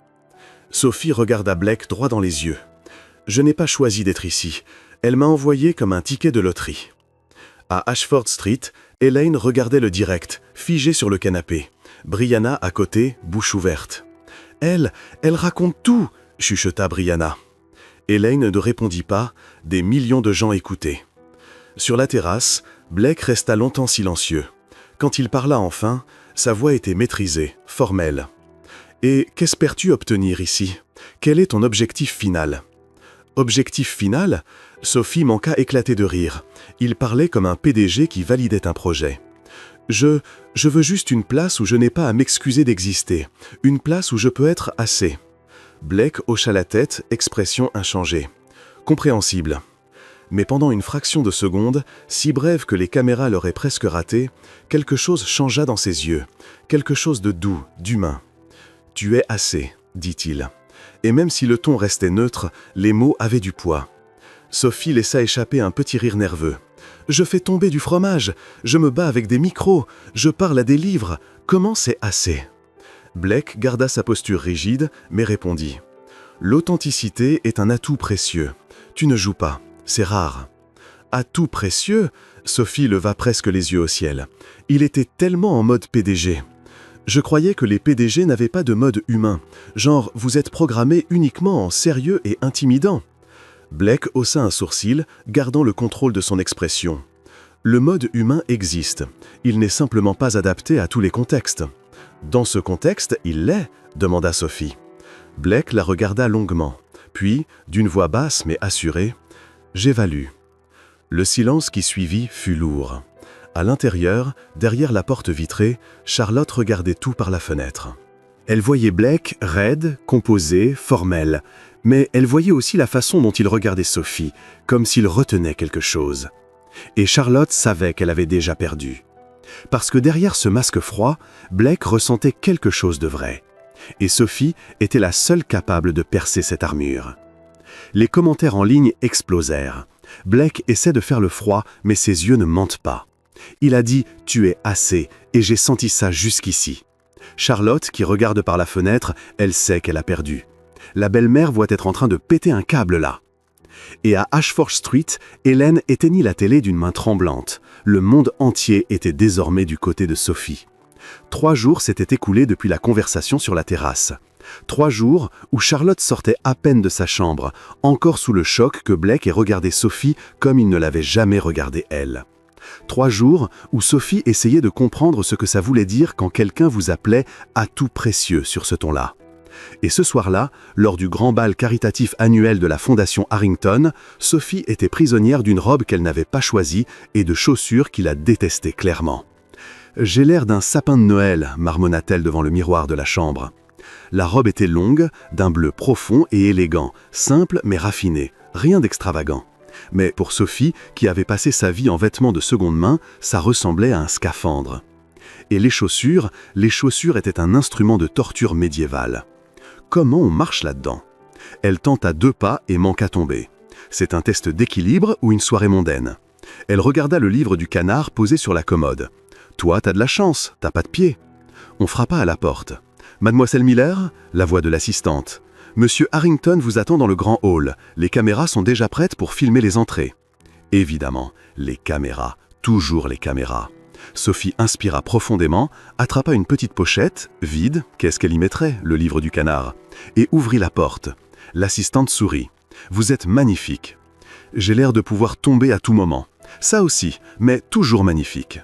Sophie regarda Blake droit dans les yeux. Je n'ai pas choisi d'être ici. Elle m'a envoyé comme un ticket de loterie. À Ashford Street, Elaine regardait le direct, figée sur le canapé. Brianna à côté, bouche ouverte. Elle raconte tout, chuchota Brianna. Elaine ne répondit pas, des millions de gens écoutaient. Sur la terrasse, Blake resta longtemps silencieux. Quand il parla enfin, sa voix était maîtrisée, formelle. « Et qu'espères-tu obtenir ici? Quel est ton objectif final ?» Objectif final? Sophie manqua éclater de rire. Il parlait comme un PDG qui validait un projet. Je veux juste une place où je n'ai pas à m'excuser d'exister. Une place où je peux être assez. » Blake hocha la tête, expression inchangée. Compréhensible. Mais pendant une fraction de seconde, si brève que les caméras l'auraient presque raté, quelque chose changea dans ses yeux, quelque chose de doux, d'humain. « Tu es assez », dit-il. Et même si le ton restait neutre, les mots avaient du poids. Sophie laissa échapper un petit rire nerveux. « Je fais tomber du fromage, je me bats avec des micros, je parle à des livres, comment c'est assez ?» Blake garda sa posture rigide, mais répondit. « L'authenticité est un atout précieux. Tu ne joues pas. C'est rare. » Atout précieux? Sophie leva presque les yeux au ciel. Il était tellement en mode PDG. Je croyais que les PDG n'avaient pas de mode humain. Genre, vous êtes programmé uniquement en sérieux et intimidant. Blake haussa un sourcil, gardant le contrôle de son expression. Le mode humain existe. Il n'est simplement pas adapté à tous les contextes. Dans ce contexte, il l'est, demanda Sophie. Blake la regarda longuement. Puis, d'une voix basse mais assurée, « J'évalue. » Le silence qui suivit fut lourd. À l'intérieur, derrière la porte vitrée, Charlotte regardait tout par la fenêtre. Elle voyait Blake raide, composé, formel, mais elle voyait aussi la façon dont il regardait Sophie, comme s'il retenait quelque chose. Et Charlotte savait qu'elle avait déjà perdu. Parce que derrière ce masque froid, Blake ressentait quelque chose de vrai. Et Sophie était la seule capable de percer cette armure. Les commentaires en ligne explosèrent. Blake essaie de faire le froid, mais ses yeux ne mentent pas. Il a dit « Tu es assez » et j'ai senti ça jusqu'ici. Charlotte, qui regarde par la fenêtre, elle sait qu'elle a perdu. La belle-mère voit être en train de péter un câble là. Et à Ashford Street, Hélène éteignit la télé d'une main tremblante. Le monde entier était désormais du côté de Sophie. 3 jours s'étaient écoulés depuis la conversation sur la terrasse. 3 jours où Charlotte sortait à peine de sa chambre, encore sous le choc que Blake ait regardé Sophie comme il ne l'avait jamais regardée elle. 3 jours où Sophie essayait de comprendre ce que ça voulait dire quand quelqu'un vous appelait « atout précieux » sur ce ton-là. Et ce soir-là, lors du grand bal caritatif annuel de la Fondation Harrington, Sophie était prisonnière d'une robe qu'elle n'avait pas choisie et de chaussures qui la détestaient clairement. « J'ai l'air d'un sapin de Noël », marmonna-t-elle devant le miroir de la chambre. La robe était longue, d'un bleu profond et élégant, simple mais raffiné, rien d'extravagant. Mais pour Sophie, qui avait passé sa vie en vêtements de seconde main, ça ressemblait à un scaphandre. Et les chaussures étaient un instrument de torture médiévale. Comment on marche là-dedans? Elle tenta 2 pas et manqua tomber. C'est un test d'équilibre ou une soirée mondaine? Elle regarda le livre du canard posé sur la commode. Toi, t'as de la chance, t'as pas de pied. On frappa à la porte. Mademoiselle Miller, la voix de l'assistante. Monsieur Harrington vous attend dans le grand hall. Les caméras sont déjà prêtes pour filmer les entrées. Évidemment, les caméras, toujours les caméras. Sophie inspira profondément, attrapa une petite pochette, vide, qu'est-ce qu'elle y mettrait, le livre du canard, et ouvrit la porte. L'assistante sourit. « Vous êtes magnifique. J'ai l'air de pouvoir tomber à tout moment. Ça aussi, mais toujours magnifique. »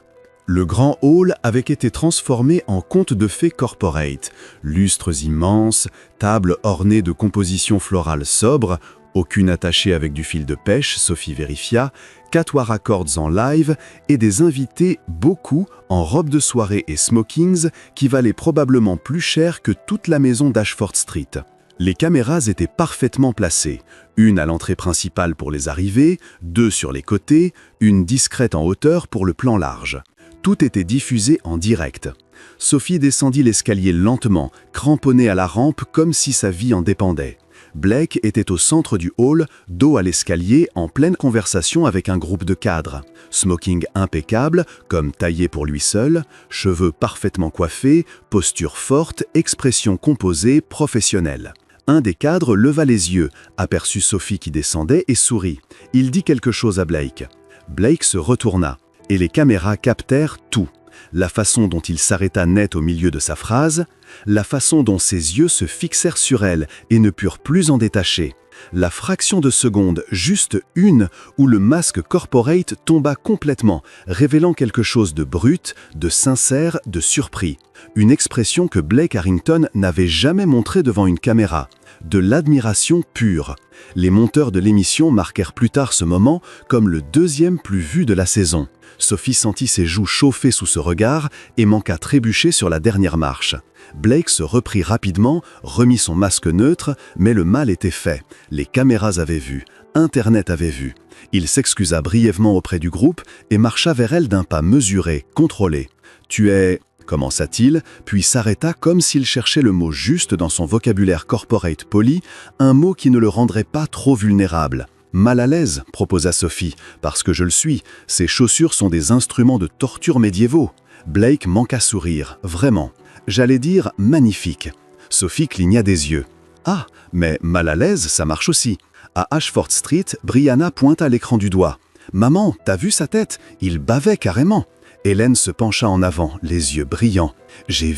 Le grand hall avait été transformé en conte de fées corporate. Lustres immenses, tables ornées de compositions florales sobres, aucune attachée avec du fil de pêche, Sophie vérifia, Quatuor Accords en live et des invités, beaucoup, en robes de soirée et smokings qui valaient probablement plus cher que toute la maison d'Ashford Street. Les caméras étaient parfaitement placées, une à l'entrée principale pour les arrivées, 2 sur les côtés, une discrète en hauteur pour le plan large. Tout était diffusé en direct. Sophie descendit l'escalier lentement, cramponnée à la rampe comme si sa vie en dépendait. Blake était au centre du hall, dos à l'escalier, en pleine conversation avec un groupe de cadres. Smoking impeccable, comme taillé pour lui seul, cheveux parfaitement coiffés, posture forte, expression composée, professionnelle. Un des cadres leva les yeux, aperçut Sophie qui descendait et sourit. Il dit quelque chose à Blake. Blake se retourna, et les caméras captèrent tout. La façon dont il s'arrêta net au milieu de sa phrase, la façon dont ses yeux se fixèrent sur elle et ne purent plus en détacher, la fraction de seconde, juste une, où le masque corporate tomba complètement, révélant quelque chose de brut, de sincère, de surpris. Une expression que Blake Harrington n'avait jamais montrée devant une caméra, de l'admiration pure. Les monteurs de l'émission marquèrent plus tard ce moment comme le 2e plus vu de la saison. Sophie sentit ses joues chauffer sous ce regard et manqua trébucher sur la dernière marche. Blake se reprit rapidement, remit son masque neutre, mais le mal était fait. Les caméras avaient vu, Internet avait vu. Il s'excusa brièvement auprès du groupe et marcha vers elle d'un pas mesuré, contrôlé. « Tu es… » commença-t-il, puis s'arrêta comme s'il cherchait le mot juste dans son vocabulaire corporate poli, un mot qui ne le rendrait pas trop vulnérable. « Mal à l'aise », proposa Sophie, « parce que je le suis. Ces chaussures sont des instruments de torture médiévaux. » Blake manqua sourire, vraiment. J'allais dire magnifique. Sophie cligna des yeux. Ah, mais mal à l'aise, ça marche aussi. À Ashford Street, Brianna pointa l'écran du doigt. Maman, t'as vu sa tête? Il bavait carrément. Hélène se pencha en avant, les yeux brillants. J'ai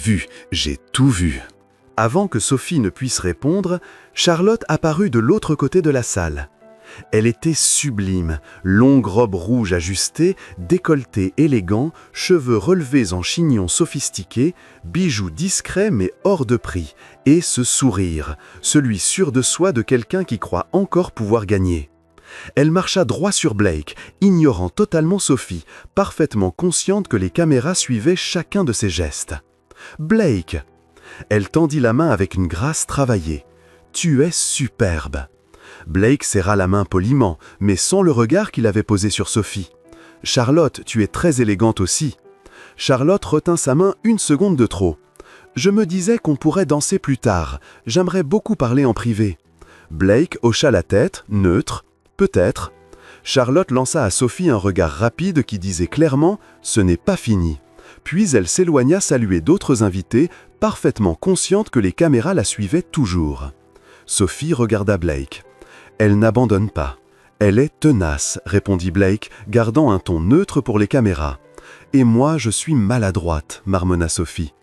tout vu. Avant que Sophie ne puisse répondre, Charlotte apparut de l'autre côté de la salle. Elle était sublime, longue robe rouge ajustée, décolleté élégant, cheveux relevés en chignon sophistiqué, bijoux discrets mais hors de prix, et ce sourire, celui sûr de soi de quelqu'un qui croit encore pouvoir gagner. Elle marcha droit sur Blake, ignorant totalement Sophie, parfaitement consciente que les caméras suivaient chacun de ses gestes. « Blake !» Elle tendit la main avec une grâce travaillée. « Tu es superbe !» Blake serra la main poliment, mais sans le regard qu'il avait posé sur Sophie. « Charlotte, tu es très élégante aussi. » Charlotte retint sa main une seconde de trop. « Je me disais qu'on pourrait danser plus tard. J'aimerais beaucoup parler en privé. » Blake hocha la tête, neutre. « Peut-être. » Charlotte lança à Sophie un regard rapide qui disait clairement « Ce n'est pas fini ». Puis elle s'éloigna saluer d'autres invités, parfaitement consciente que les caméras la suivaient toujours. Sophie regarda Blake. « Elle n'abandonne pas. Elle est tenace, » répondit Blake, gardant un ton neutre pour les caméras. « Et moi, je suis maladroite, » marmonna Sophie.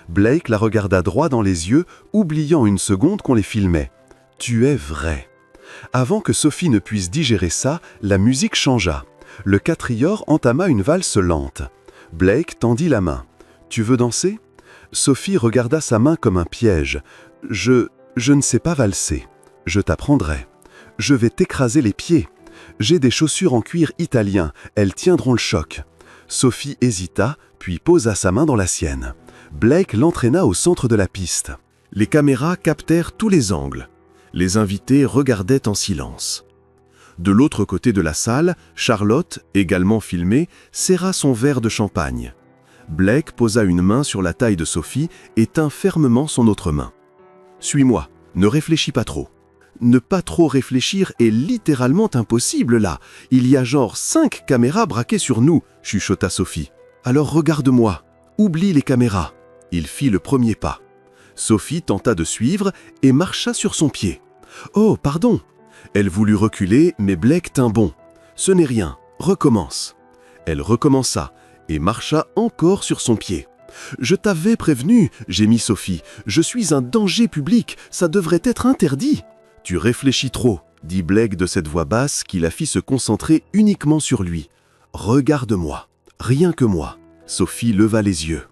Blake la regarda droit dans les yeux, oubliant une seconde qu'on les filmait. « Tu es vrai. » Avant que Sophie ne puisse digérer ça, la musique changea. Le quatrior entama une valse lente. Blake tendit la main. « Tu veux danser ?» Sophie regarda sa main comme un piège. « Je ne sais pas valser. Je t'apprendrai. Je vais t'écraser les pieds. J'ai des chaussures en cuir italien, elles tiendront le choc. » Sophie hésita, puis posa sa main dans la sienne. Blake l'entraîna au centre de la piste. Les caméras captèrent tous les angles. Les invités regardaient en silence. De l'autre côté de la salle, Charlotte, également filmée, serra son verre de champagne. Blake posa une main sur la taille de Sophie et tint fermement son autre main. « Suis-moi, ne réfléchis pas trop. » Ne pas trop réfléchir est littéralement impossible là. Il y a genre 5 caméras braquées sur nous, chuchota Sophie. Alors regarde-moi, oublie les caméras. Il fit le premier pas. Sophie tenta de suivre et marcha sur son pied. Oh, pardon. Elle voulut reculer, mais Blake tint bon. Ce n'est rien, recommence. Elle recommença et marcha encore sur son pied. Je t'avais prévenu, gémit Sophie. Je suis un danger public, ça devrait être interdit. Tu réfléchis trop, dit Blake de cette voix basse qui la fit se concentrer uniquement sur lui. Regarde-moi, rien que moi. Sophie leva les yeux.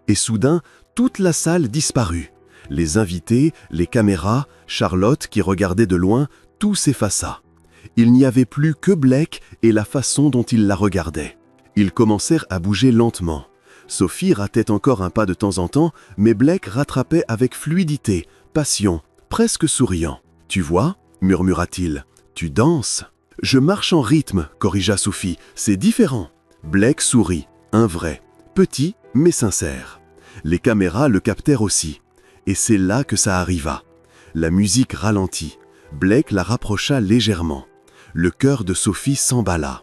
Et soudain, toute la salle disparut. Les invités, les caméras, Charlotte qui regardait de loin, tout s'effaça. Il n'y avait plus que Blake et la façon dont il la regardait. Ils commencèrent à bouger lentement. Sophie ratait encore un pas de temps en temps, mais Blake rattrapait avec fluidité, passion, presque souriant. « Tu vois » murmura-t-il, « tu danses ?»« Je marche en rythme » corrigea Sophie, « c'est différent. » Blake sourit, un vrai, petit mais sincère. Les caméras le captèrent aussi. Et c'est là que ça arriva. La musique ralentit. Blake la rapprocha légèrement. Le cœur de Sophie s'emballa.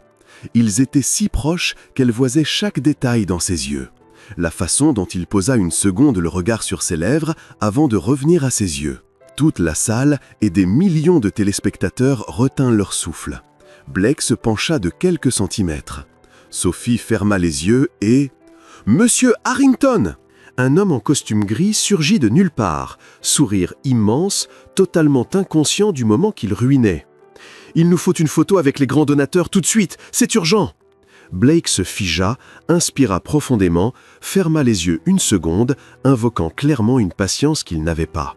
Ils étaient si proches qu'elle voisait chaque détail dans ses yeux. La façon dont il posa une seconde le regard sur ses lèvres avant de revenir à ses yeux. Toute la salle et des millions de téléspectateurs retinrent leur souffle. Blake se pencha de quelques centimètres. Sophie ferma les yeux et... « Monsieur Harrington !» Un homme en costume gris surgit de nulle part, sourire immense, totalement inconscient du moment qu'il ruinait. « Il nous faut une photo avec les grands donateurs tout de suite, c'est urgent !» Blake se figea, inspira profondément, ferma les yeux une seconde, invoquant clairement une patience qu'il n'avait pas.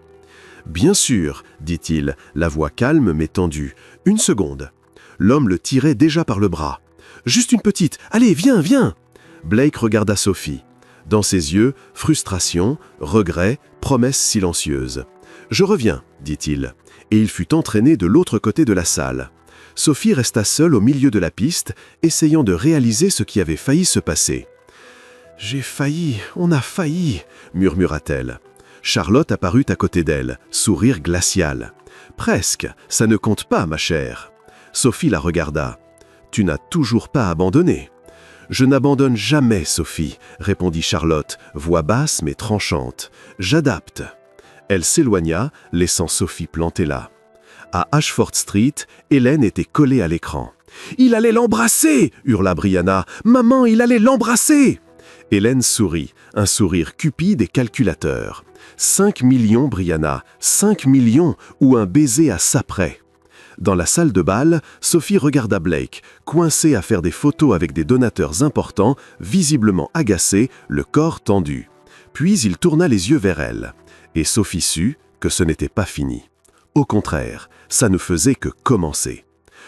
« Bien sûr, dit-il, la voix calme mais tendue. Une seconde. » L'homme le tirait déjà par le bras. « Juste une petite, allez, viens, viens !» Blake regarda Sophie. Dans ses yeux, frustration, regret, promesse silencieuse. « Je reviens, dit-il, et il fut entraîné de l'autre côté de la salle. Sophie resta seule au milieu de la piste, essayant de réaliser ce qui avait failli se passer. « J'ai failli, on a failli, » murmura-t-elle. Charlotte apparut à côté d'elle, sourire glacial. « Presque, ça ne compte pas, ma chère. » Sophie la regarda. « Tu n'as toujours pas abandonné. » « Je n'abandonne jamais, Sophie, » répondit Charlotte, voix basse mais tranchante. « J'adapte. » Elle s'éloigna, laissant Sophie plantée là. À Ashford Street, Hélène était collée à l'écran. « Il allait l'embrasser !» hurla Brianna. « Maman, il allait l'embrasser !» Hélène sourit, un sourire cupide et calculateur. 5 millions, Brianna, 5 millions, ou un baiser à ça près. Dans la salle de bal, Sophie regarda Blake, coincé à faire des photos avec des donateurs importants, visiblement agacé, le corps tendu. Puis il tourna les yeux vers elle. Et Sophie sut que ce n'était pas fini. Au contraire, ça ne faisait que commencer.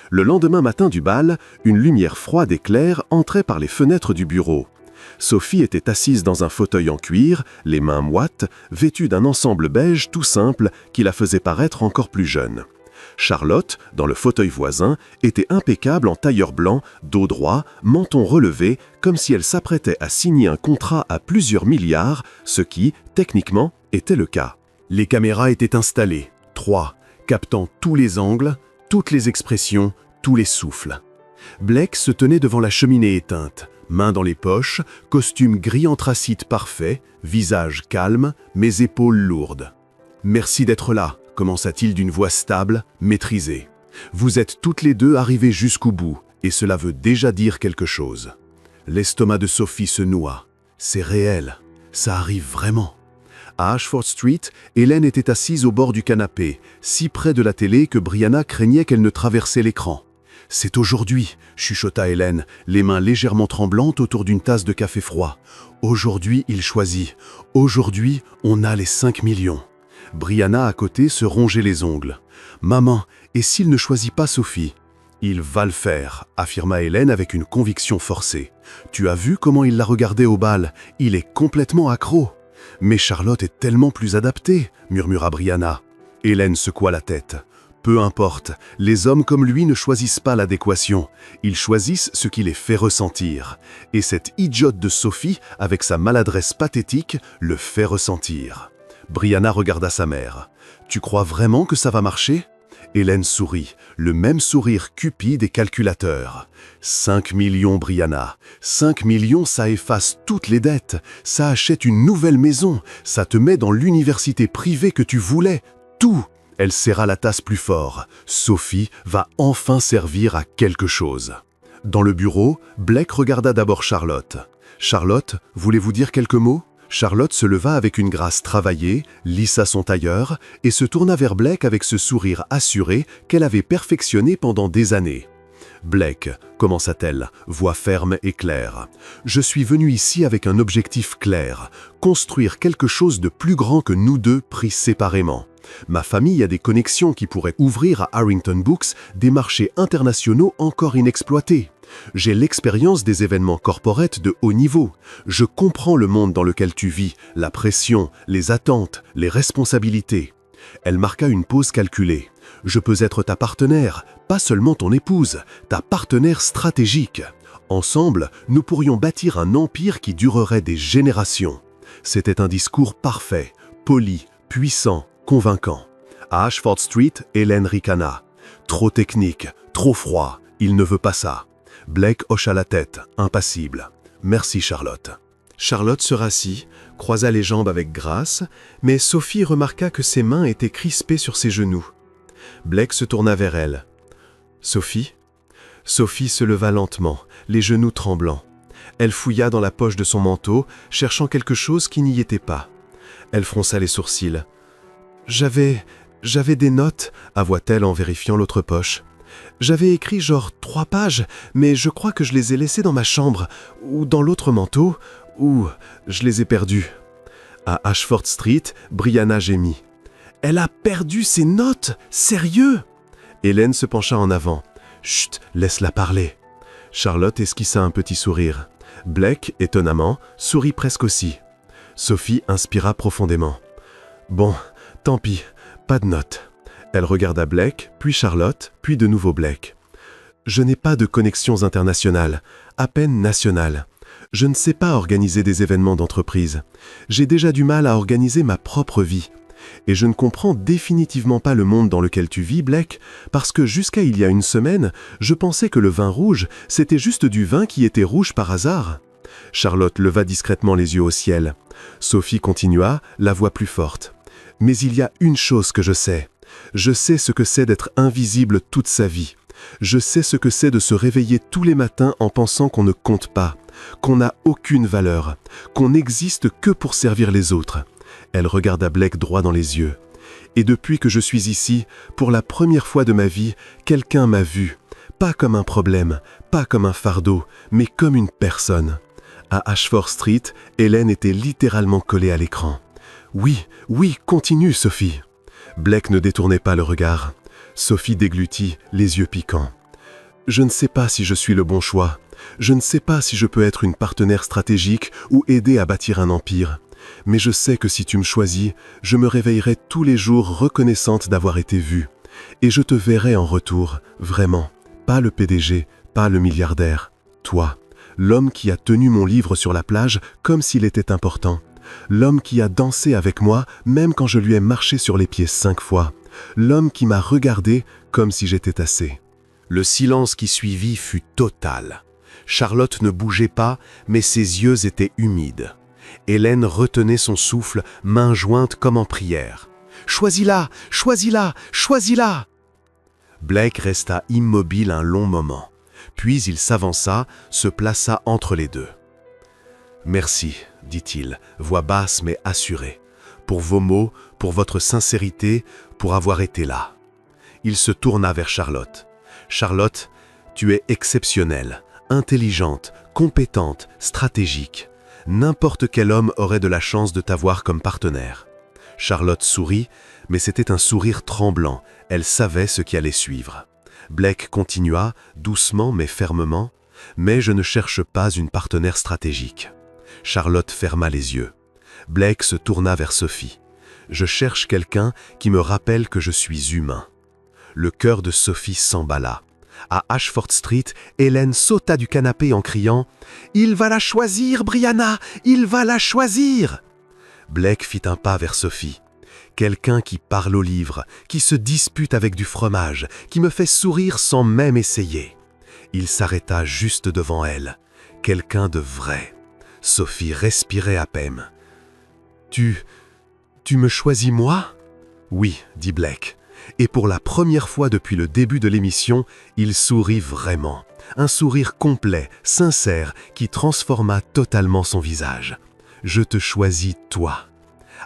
Le lendemain matin du bal, une lumière froide et claire entrait par les fenêtres du bureau. Sophie était assise dans un fauteuil en cuir, les mains moites, vêtue d'un ensemble beige tout simple qui la faisait paraître encore plus jeune. Charlotte, dans le fauteuil voisin, était impeccable en tailleur blanc, dos droit, menton relevé, comme si elle s'apprêtait à signer un contrat à plusieurs milliards, ce qui, techniquement, était le cas. Les caméras étaient installées, 3, captant tous les angles, toutes les expressions, tous les souffles. Blake se tenait devant la cheminée éteinte, mains dans les poches, costume gris anthracite parfait, visage calme, mes épaules lourdes. « Merci d'être là », commença-t-il d'une voix stable, maîtrisée. « Vous êtes toutes les deux arrivées jusqu'au bout, et cela veut déjà dire quelque chose. » L'estomac de Sophie se noua. C'est réel, ça arrive vraiment. À Ashford Street, Hélène était assise au bord du canapé, si près de la télé que Brianna craignait qu'elle ne traversait l'écran. « C'est aujourd'hui » chuchota Hélène, les mains légèrement tremblantes autour d'une tasse de café froid. « Aujourd'hui, il choisit. Aujourd'hui, on a les 5 millions. » Brianna à côté se rongeait les ongles. « Maman, et s'il ne choisit pas Sophie ?»« Il va le faire » affirma Hélène avec une conviction forcée. « Tu as vu comment il l'a regardé au bal? Il est complètement accro. »« Mais Charlotte est tellement plus adaptée » murmura Brianna. Hélène secoua la tête. « Peu importe, les hommes comme lui ne choisissent pas l'adéquation. Ils choisissent ce qui les fait ressentir. Et cette idiote de Sophie, avec sa maladresse pathétique, le fait ressentir. » Brianna regarda sa mère. « Tu crois vraiment que ça va marcher ?» Hélène sourit, le même sourire cupide et calculateur. « 5 millions, Brianna. 5 millions, ça efface toutes les dettes. Ça achète une nouvelle maison. Ça te met dans l'université privée que tu voulais. Tout !» Elle serra la tasse plus fort. Sophie va enfin servir à quelque chose. Dans le bureau, Blake regarda d'abord Charlotte. « Charlotte, voulez-vous dire quelques mots ?» Charlotte se leva avec une grâce travaillée, lissa son tailleur et se tourna vers Blake avec ce sourire assuré qu'elle avait perfectionné pendant des années. « Blake, commença-t-elle, voix ferme et claire, je suis venue ici avec un objectif clair, construire quelque chose de plus grand que nous deux pris séparément. Ma famille a des connexions qui pourraient ouvrir à Harrington Books des marchés internationaux encore inexploités. J'ai l'expérience des événements corporate de haut niveau. Je comprends le monde dans lequel tu vis, la pression, les attentes, les responsabilités. Elle marqua une pause calculée. « Je peux être ta partenaire, pas seulement ton épouse, ta partenaire stratégique. Ensemble, nous pourrions bâtir un empire qui durerait des générations. » C'était un discours parfait, poli, puissant, convaincant. À Ashford Street, Hélène ricana. « Trop technique, trop froid, il ne veut pas ça. » Blake hocha la tête, impassible. « Merci Charlotte. » Charlotte se rassit, croisa les jambes avec grâce, mais Sophie remarqua que ses mains étaient crispées sur ses genoux. Blake se tourna vers elle. « Sophie ?» Sophie se leva lentement, les genoux tremblants. Elle fouilla dans la poche de son manteau, cherchant quelque chose qui n'y était pas. Elle fronça les sourcils. « J'avais des notes, » avoua-t-elle en vérifiant l'autre poche. « J'avais écrit genre 3 pages, mais je crois que je les ai laissées dans ma chambre, ou dans l'autre manteau, ou je les ai perdues. » À Ashford Street, Brianna gémit. « Elle a perdu ses notes? Sérieux ?» Hélène se pencha en avant. « Chut, laisse-la parler. » Charlotte esquissa un petit sourire. Blake, étonnamment, sourit presque aussi. Sophie inspira profondément. « Bon, tant pis, pas de notes. » Elle regarda Blake, puis Charlotte, puis de nouveau Blake. « Je n'ai pas de connexions internationales, à peine nationales. Je ne sais pas organiser des événements d'entreprise. J'ai déjà du mal à organiser ma propre vie. Et je ne comprends définitivement pas le monde dans lequel tu vis, Blake, parce que jusqu'à il y a une semaine, je pensais que le vin rouge, c'était juste du vin qui était rouge par hasard. » Charlotte leva discrètement les yeux au ciel. Sophie continua, la voix plus forte. « Mais il y a une chose que je sais. Je sais ce que c'est d'être invisible toute sa vie. Je sais ce que c'est de se réveiller tous les matins en pensant qu'on ne compte pas, qu'on n'a aucune valeur, qu'on n'existe que pour servir les autres. » Elle regarda Blake droit dans les yeux. « Et depuis que je suis ici, pour la première fois de ma vie, quelqu'un m'a vu. Pas comme un problème, pas comme un fardeau, mais comme une personne. » À Ashford Street, Hélène était littéralement collée à l'écran. « Oui, oui, continue, Sophie. » Blake ne détournait pas le regard. Sophie déglutit, les yeux piquants. « Je ne sais pas si je suis le bon choix. Je ne sais pas si je peux être une partenaire stratégique ou aider à bâtir un empire. Mais je sais que si tu me choisis, je me réveillerai tous les jours reconnaissante d'avoir été vue. Et je te verrai en retour, vraiment. Pas le PDG, pas le milliardaire. Toi, l'homme qui a tenu mon livre sur la plage comme s'il était important. L'homme qui a dansé avec moi même quand je lui ai marché sur les pieds 5 fois. L'homme qui m'a regardé comme si j'étais assez. » Le silence qui suivit fut total. Charlotte ne bougeait pas, mais ses yeux étaient humides. Hélène retenait son souffle, mains jointes comme en prière. « Choisis-la, choisis-la, choisis-la !» Blake resta immobile un long moment. Puis il s'avança, se plaça entre les deux. « Merci, dit-il, voix basse mais assurée, pour vos mots, pour votre sincérité, pour avoir été là. » Il se tourna vers Charlotte. « Charlotte, tu es exceptionnelle, intelligente, compétente, stratégique. N'importe quel homme aurait de la chance de t'avoir comme partenaire. » Charlotte sourit, mais c'était un sourire tremblant. Elle savait ce qui allait suivre. Blake continua, doucement mais fermement. « Mais je ne cherche pas une partenaire stratégique. » Charlotte ferma les yeux. Blake se tourna vers Sophie. « Je cherche quelqu'un qui me rappelle que je suis humain. » Le cœur de Sophie s'emballa. À Ashford Street, Hélène sauta du canapé en criant « Il va la choisir, Brianna! Il va la choisir !» Blake fit un pas vers Sophie. « Quelqu'un qui parle au livre, qui se dispute avec du fromage, qui me fait sourire sans même essayer. » Il s'arrêta juste devant elle. Quelqu'un de vrai. Sophie respirait à peine. « Tu me choisis moi ?»« Oui, dit Blake. » Et pour la première fois depuis le début de l'émission, il sourit vraiment. Un sourire complet, sincère, qui transforma totalement son visage. « Je te choisis, toi. »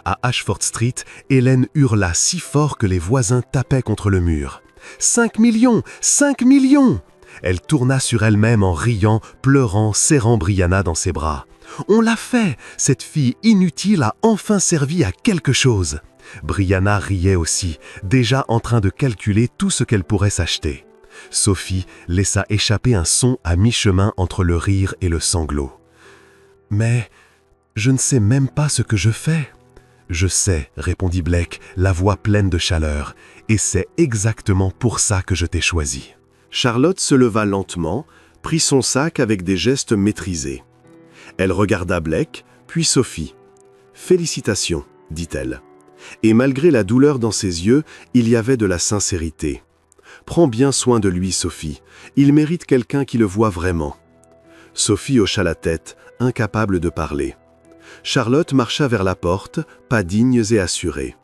À Ashford Street, Hélène hurla si fort que les voisins tapaient contre le mur. « 5 millions! 5 millions !» Elle tourna sur elle-même en riant, pleurant, serrant Brianna dans ses bras. « On l'a fait! Cette fille inutile a enfin servi à quelque chose !» Brianna riait aussi, déjà en train de calculer tout ce qu'elle pourrait s'acheter. Sophie laissa échapper un son à mi-chemin entre le rire et le sanglot. « Mais je ne sais même pas ce que je fais. Je sais, répondit Blake, la voix pleine de chaleur, et c'est exactement pour ça que je t'ai choisi. Charlotte se leva lentement, prit son sac avec des gestes maîtrisés. Elle regarda Blake, puis Sophie. « Félicitations », dit-elle. Et malgré la douleur dans ses yeux, il y avait de la sincérité. « Prends bien soin de lui, Sophie. Il mérite quelqu'un qui le voit vraiment. » Sophie hocha la tête, incapable de parler. Charlotte marcha vers la porte, pas dignes et assurés.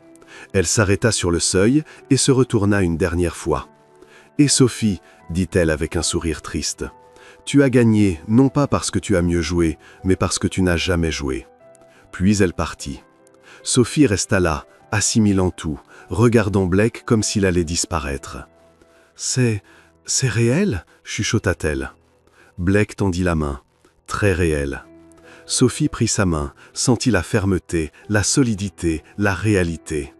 Elle s'arrêta sur le seuil et se retourna une dernière fois. « Et Sophie, dit-elle avec un sourire triste, tu as gagné non pas parce que tu as mieux joué, mais parce que tu n'as jamais joué. » Puis elle partit. Sophie resta là, assimilant tout, regardant Blake comme s'il allait disparaître. « C'est réel ?» chuchota-t-elle. Blake tendit la main. « Très réel. » Sophie prit sa main, sentit la fermeté, la solidité, la réalité.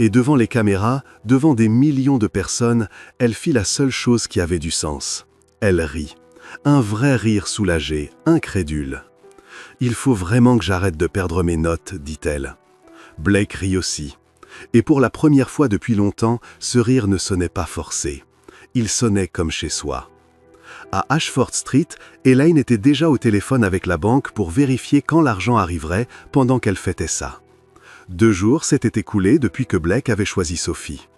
Et devant les caméras, devant des millions de personnes, elle fit la seule chose qui avait du sens. Elle rit. Un vrai rire soulagé, incrédule. « Il faut vraiment que j'arrête de perdre mes notes, dit-elle. » Blake rit aussi. Et pour la première fois depuis longtemps, ce rire ne sonnait pas forcé. Il sonnait comme chez soi. À Ashford Street, Elaine était déjà au téléphone avec la banque pour vérifier quand l'argent arriverait pendant qu'elle fêtait ça. 2 jours s'étaient écoulés depuis que Blake avait choisi Sophie.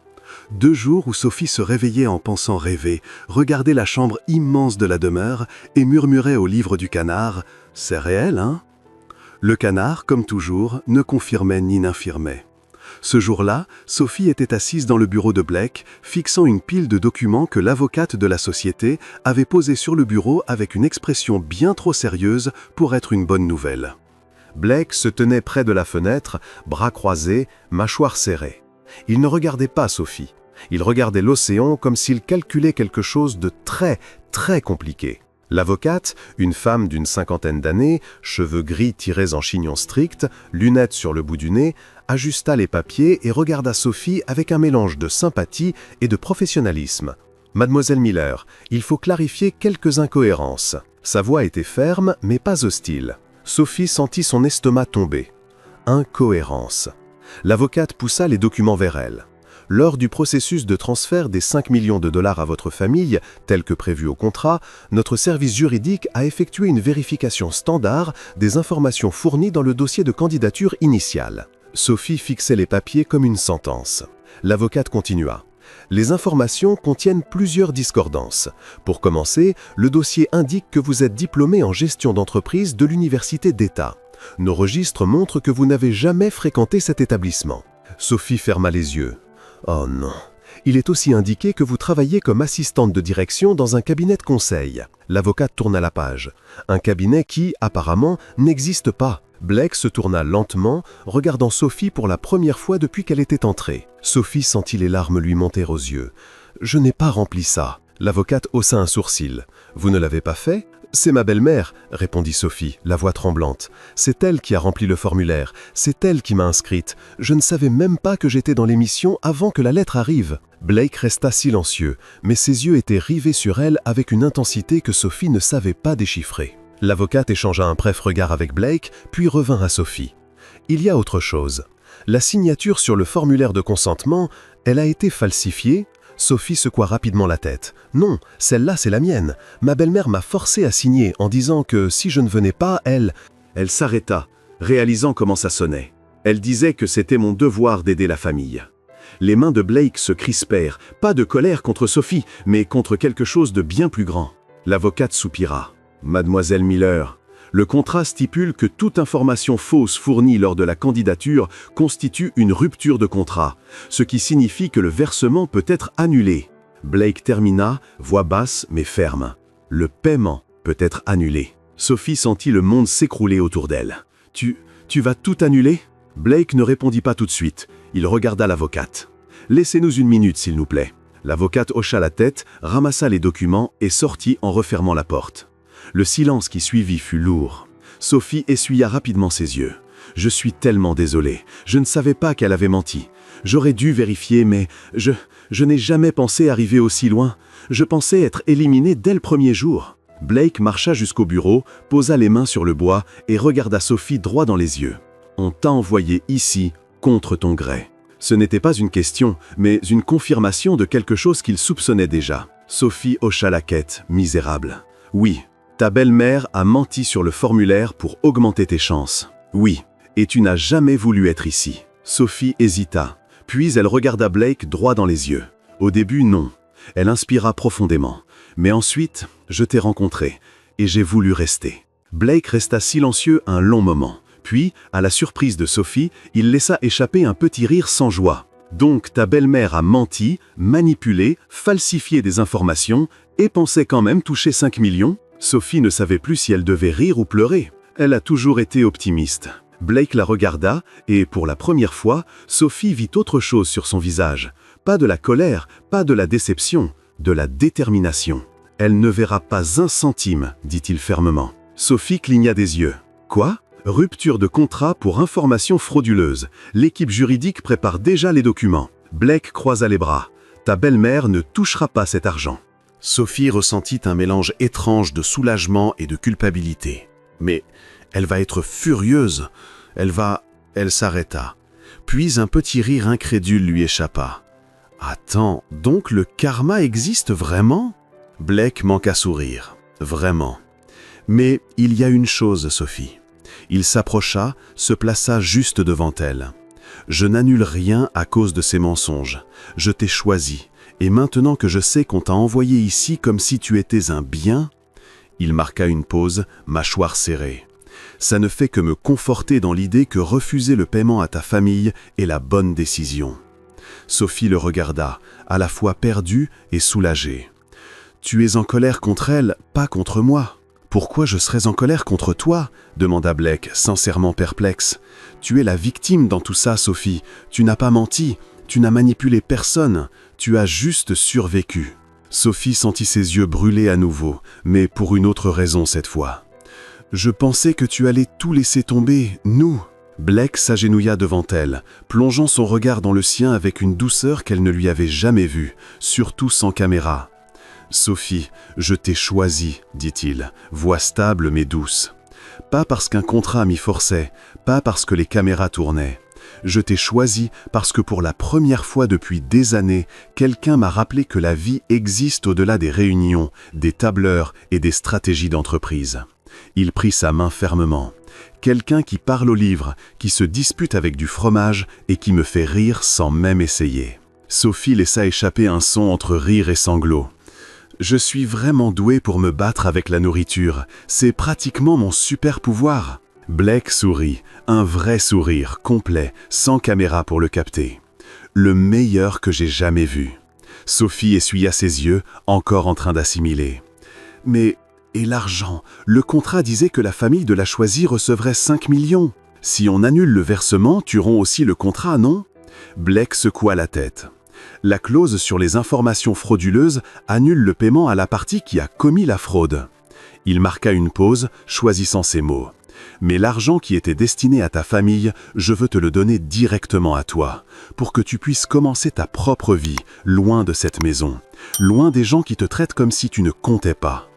2 jours où Sophie se réveillait en pensant rêver, regardait la chambre immense de la demeure et murmurait au livre du canard « C'est réel, hein ?» Le canard, comme toujours, ne confirmait ni n'infirmait. Ce jour-là, Sophie était assise dans le bureau de Blake, fixant une pile de documents que l'avocate de la société avait posés sur le bureau avec une expression bien trop sérieuse pour être une bonne nouvelle. Blake se tenait près de la fenêtre, bras croisés, mâchoire serrée. Il ne regardait pas Sophie. Il regardait l'océan comme s'il calculait quelque chose de très, très compliqué. L'avocate, une femme d'une 50aine d'années, cheveux gris tirés en chignon strict, lunettes sur le bout du nez, ajusta les papiers et regarda Sophie avec un mélange de sympathie et de professionnalisme. « Mademoiselle Miller, il faut clarifier quelques incohérences. » Sa voix était ferme, mais pas hostile. Sophie sentit son estomac tomber. Incohérence. L'avocate poussa les documents vers elle. Lors du processus de transfert des 5 millions de dollars à votre famille, tel que prévu au contrat, notre service juridique a effectué une vérification standard des informations fournies dans le dossier de candidature initial. Sophie fixait les papiers comme une sentence. L'avocate continua. Les informations contiennent plusieurs discordances. Pour commencer, le dossier indique que vous êtes diplômé en gestion d'entreprise de l'université d'État. Nos registres montrent que vous n'avez jamais fréquenté cet établissement. Sophie ferma les yeux. Oh non. Il est aussi indiqué que vous travaillez comme assistante de direction dans un cabinet de conseil. L'avocate tourna la page. Un cabinet qui, apparemment, n'existe pas. Blake se tourna lentement, regardant Sophie pour la première fois depuis qu'elle était entrée. Sophie sentit les larmes lui monter aux yeux. « Je n'ai pas rempli ça. » L'avocate haussa un sourcil. « Vous ne l'avez pas fait ? » « C'est ma belle-mère, » répondit Sophie, la voix tremblante. « C'est elle qui a rempli le formulaire. C'est elle qui m'a inscrite. Je ne savais même pas que j'étais dans l'émission avant que la lettre arrive. » Blake resta silencieux, mais ses yeux étaient rivés sur elle avec une intensité que Sophie ne savait pas déchiffrer. L'avocate échangea un bref regard avec Blake, puis revint à Sophie. « Il y a autre chose. La signature sur le formulaire de consentement, elle a été falsifiée ?» Sophie secoua rapidement la tête. « Non, celle-là c'est la mienne. Ma belle-mère m'a forcé à signer en disant que si je ne venais pas, elle... » Elle s'arrêta, réalisant comment ça sonnait. Elle disait que c'était mon devoir d'aider la famille. Les mains de Blake se crispèrent, pas de colère contre Sophie, mais contre quelque chose de bien plus grand. L'avocate soupira. « Mademoiselle Miller, le contrat stipule que toute information fausse fournie lors de la candidature constitue une rupture de contrat, ce qui signifie que le versement peut être annulé. » Blake termina, voix basse mais ferme. « Le paiement peut être annulé. » Sophie sentit le monde s'écrouler autour d'elle. « Tu vas tout annuler ?» Blake ne répondit pas tout de suite. Il regarda l'avocate. « Laissez-nous une minute, s'il vous plaît. » L'avocate hocha la tête, ramassa les documents et sortit en refermant la porte. Le silence qui suivit fut lourd. Sophie essuya rapidement ses yeux. « Je suis tellement désolé. Je ne savais pas qu'elle avait menti. J'aurais dû vérifier, mais je n'ai jamais pensé arriver aussi loin. Je pensais être éliminé dès le premier jour. » Blake marcha jusqu'au bureau, posa les mains sur le bois et regarda Sophie droit dans les yeux. « On t'a envoyé ici contre ton gré. » Ce n'était pas une question, mais une confirmation de quelque chose qu'il soupçonnait déjà. Sophie hocha la tête, misérable. « Oui, ta belle-mère a menti sur le formulaire pour augmenter tes chances. Oui, et tu n'as jamais voulu être ici. » Sophie hésita, puis elle regarda Blake droit dans les yeux. Au début, non. Elle inspira profondément. Mais ensuite, je t'ai rencontré, et j'ai voulu rester. Blake resta silencieux un long moment. Puis, à la surprise de Sophie, il laissa échapper un petit rire sans joie. « Donc ta belle-mère a menti, manipulé, falsifié des informations et pensait quand même toucher 5 millions ?» Sophie ne savait plus si elle devait rire ou pleurer. Elle a toujours été optimiste. Blake la regarda et, pour la première fois, Sophie vit autre chose sur son visage. Pas de la colère, pas de la déception, de la détermination. « Elle ne verra pas un centime, dit-il fermement. Sophie cligna des yeux. « Quoi ? Rupture de contrat pour information frauduleuse. L'équipe juridique prépare déjà les documents. » Blake croisa les bras. « Ta belle-mère ne touchera pas cet argent. » Sophie ressentit un mélange étrange de soulagement et de culpabilité. Mais elle va être furieuse. Elle s'arrêta. Puis un petit rire incrédule lui échappa. « Attends, donc le karma existe vraiment ?» Blake manqua sourire. « Vraiment. Mais il y a une chose, Sophie. » Il s'approcha, se plaça juste devant elle. « Je n'annule rien à cause de ces mensonges. Je t'ai choisi. Et maintenant que je sais qu'on t'a envoyé ici comme si tu étais un bien... » Il marqua une pause, mâchoire serrée. « Ça ne fait que me conforter dans l'idée que refuser le paiement à ta famille est la bonne décision. » Sophie le regarda, à la fois perdue et soulagée. « Tu es en colère contre elle, pas contre moi. » « Pourquoi je serais en colère contre toi ?» demanda Blake, sincèrement perplexe. « Tu es la victime dans tout ça, Sophie. Tu n'as pas menti, tu n'as manipulé personne, tu as juste survécu. » Sophie sentit ses yeux brûler à nouveau, mais pour une autre raison cette fois. « Je pensais que tu allais tout laisser tomber, nous. » Blake s'agenouilla devant elle, plongeant son regard dans le sien avec une douceur qu'elle ne lui avait jamais vue, surtout sans caméra. « Sophie, je t'ai choisie, dit-il, voix stable mais douce. Pas parce qu'un contrat m'y forçait, pas parce que les caméras tournaient. Je t'ai choisie parce que pour la première fois depuis des années, quelqu'un m'a rappelé que la vie existe au-delà des réunions, des tableurs et des stratégies d'entreprise. » Il prit sa main fermement. « Quelqu'un qui parle au livre, qui se dispute avec du fromage et qui me fait rire sans même essayer. » Sophie laissa échapper un son entre rire et sanglots. « Je suis vraiment douée pour me battre avec la nourriture. C'est pratiquement mon super pouvoir. » Blake sourit, un vrai sourire, complet, sans caméra pour le capter. « Le meilleur que j'ai jamais vu. » Sophie essuya ses yeux, encore en train d'assimiler. « Mais, et l'argent? Le contrat disait que la famille de la choisie recevrait 5 millions. Si on annule le versement, tu romps aussi le contrat, non ?» Blake secoua la tête. La clause sur les informations frauduleuses annule le paiement à la partie qui a commis la fraude. Il marqua une pause, choisissant ses mots. « Mais l'argent qui était destiné à ta famille, je veux te le donner directement à toi, pour que tu puisses commencer ta propre vie, loin de cette maison, loin des gens qui te traitent comme si tu ne comptais pas. »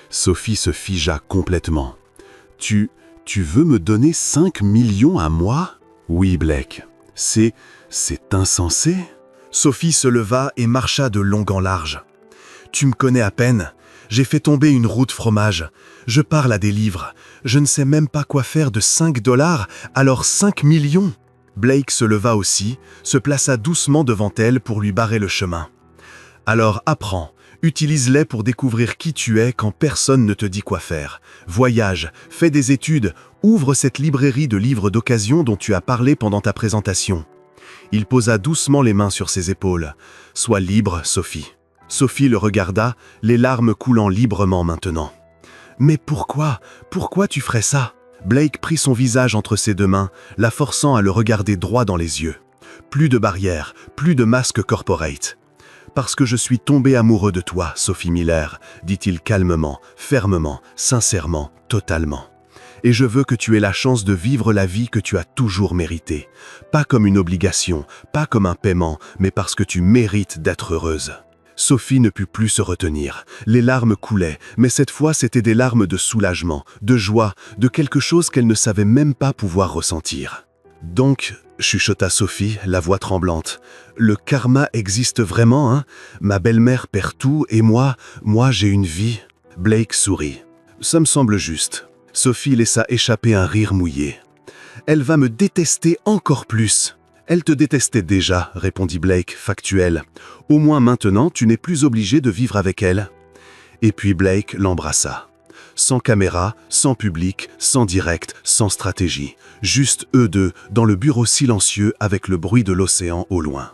Sophie se figea complètement. « Tu veux me donner 5 millions à moi ?» « Oui, Blake. C'est insensé ?» Sophie se leva et marcha de long en large. « Tu me connais à peine. J'ai fait tomber une roue de fromage. Je parle à des livres. Je ne sais même pas quoi faire de 5 $, alors 5 millions !» Blake se leva aussi, se plaça doucement devant elle pour lui barrer le chemin. « Alors apprends, utilise-les pour découvrir qui tu es quand personne ne te dit quoi faire. Voyage, fais des études, ouvre cette librairie de livres d'occasion dont tu as parlé pendant ta présentation. » Il posa doucement les mains sur ses épaules. « Sois libre, Sophie. » Sophie le regarda, les larmes coulant librement maintenant. « Mais pourquoi? Pourquoi tu ferais ça ?» Blake prit son visage entre ses deux mains, la forçant à le regarder droit dans les yeux. Plus de barrières, plus de masque corporate. « Parce que je suis tombé amoureux de toi, Sophie Miller, » dit-il calmement, fermement, sincèrement, totalement. Et je veux que tu aies la chance de vivre la vie que tu as toujours méritée. Pas comme une obligation, pas comme un paiement, mais parce que tu mérites d'être heureuse. Sophie ne put plus se retenir. Les larmes coulaient, mais cette fois c'étaient des larmes de soulagement, de joie, de quelque chose qu'elle ne savait même pas pouvoir ressentir. Donc, chuchota Sophie, la voix tremblante, le karma existe vraiment, hein? Ma belle-mère perd tout et moi j'ai une vie. Blake sourit. Ça me semble juste. Sophie laissa échapper un rire mouillé. Elle va me détester encore plus. Elle te détestait déjà, répondit Blake, factuel. Au moins maintenant, tu n'es plus obligé de vivre avec elle. Et puis Blake l'embrassa. Sans caméra, sans public, sans direct, sans stratégie. Juste eux deux, dans le bureau silencieux avec le bruit de l'océan au loin.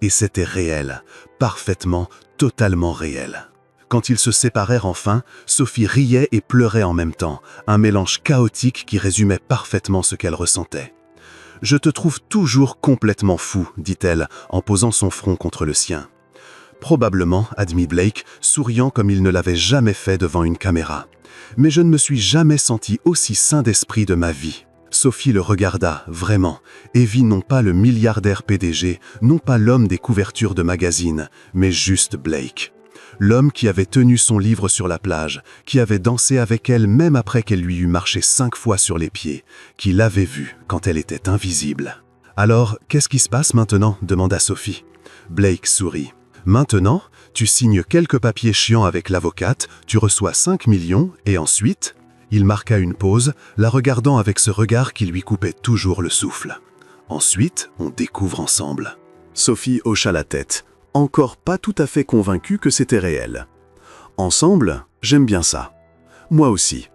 Et c'était réel, parfaitement, totalement réel. Quand ils se séparèrent enfin, Sophie riait et pleurait en même temps, un mélange chaotique qui résumait parfaitement ce qu'elle ressentait. « Je te trouve toujours complètement fou », dit-elle, en posant son front contre le sien. « Probablement », admit Blake, souriant comme il ne l'avait jamais fait devant une caméra. « Mais je ne me suis jamais senti aussi sain d'esprit de ma vie. » Sophie le regarda, vraiment, et vit non pas le milliardaire PDG, non pas l'homme des couvertures de magazines, mais juste Blake. L'homme qui avait tenu son livre sur la plage, qui avait dansé avec elle même après qu'elle lui eût marché 5 fois sur les pieds, qui l'avait vue quand elle était invisible. « Alors, qu'est-ce qui se passe maintenant » demanda Sophie. Blake sourit. « Maintenant, tu signes quelques papiers chiants avec l'avocate, tu reçois 5 millions, et ensuite… » Il marqua une pause, la regardant avec ce regard qui lui coupait toujours le souffle. « Ensuite, on découvre ensemble. » Sophie hocha la tête, encore pas tout à fait convaincue que c'était réel. « Ensemble, j'aime bien ça. Moi aussi. »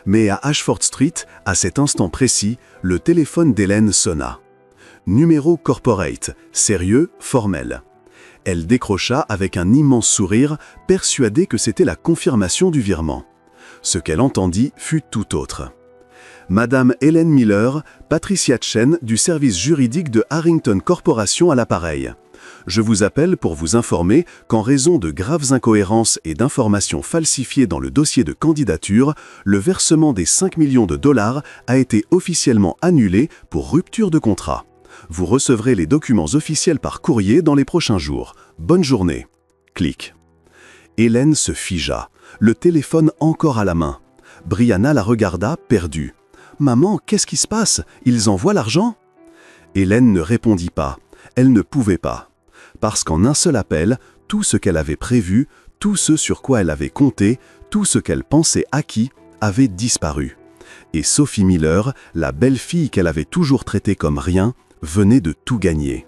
Mais à Ashford Street, à cet instant précis, le téléphone d'Hélène sonna. Numéro corporate, sérieux, formel. Elle décrocha avec un immense sourire, persuadée que c'était la confirmation du virement. Ce qu'elle entendit fut tout autre. Madame Hélène Miller, Patricia Chen du service juridique de Harrington Corporation à l'appareil. Je vous appelle pour vous informer qu'en raison de graves incohérences et d'informations falsifiées dans le dossier de candidature, le versement des 5 millions de dollars a été officiellement annulé pour rupture de contrat. Vous recevrez les documents officiels par courrier dans les prochains jours. Bonne journée. Clic. Hélène se figea, le téléphone encore à la main. Brianna la regarda, perdue. « Maman, qu'est-ce qui se passe? Ils envoient l'argent ?» Hélène ne répondit pas. Elle ne pouvait pas. Parce qu'en un seul appel, tout ce qu'elle avait prévu, tout ce sur quoi elle avait compté, tout ce qu'elle pensait acquis, avait disparu. Et Sophie Miller, la belle fille qu'elle avait toujours traitée comme rien, venait de tout gagner.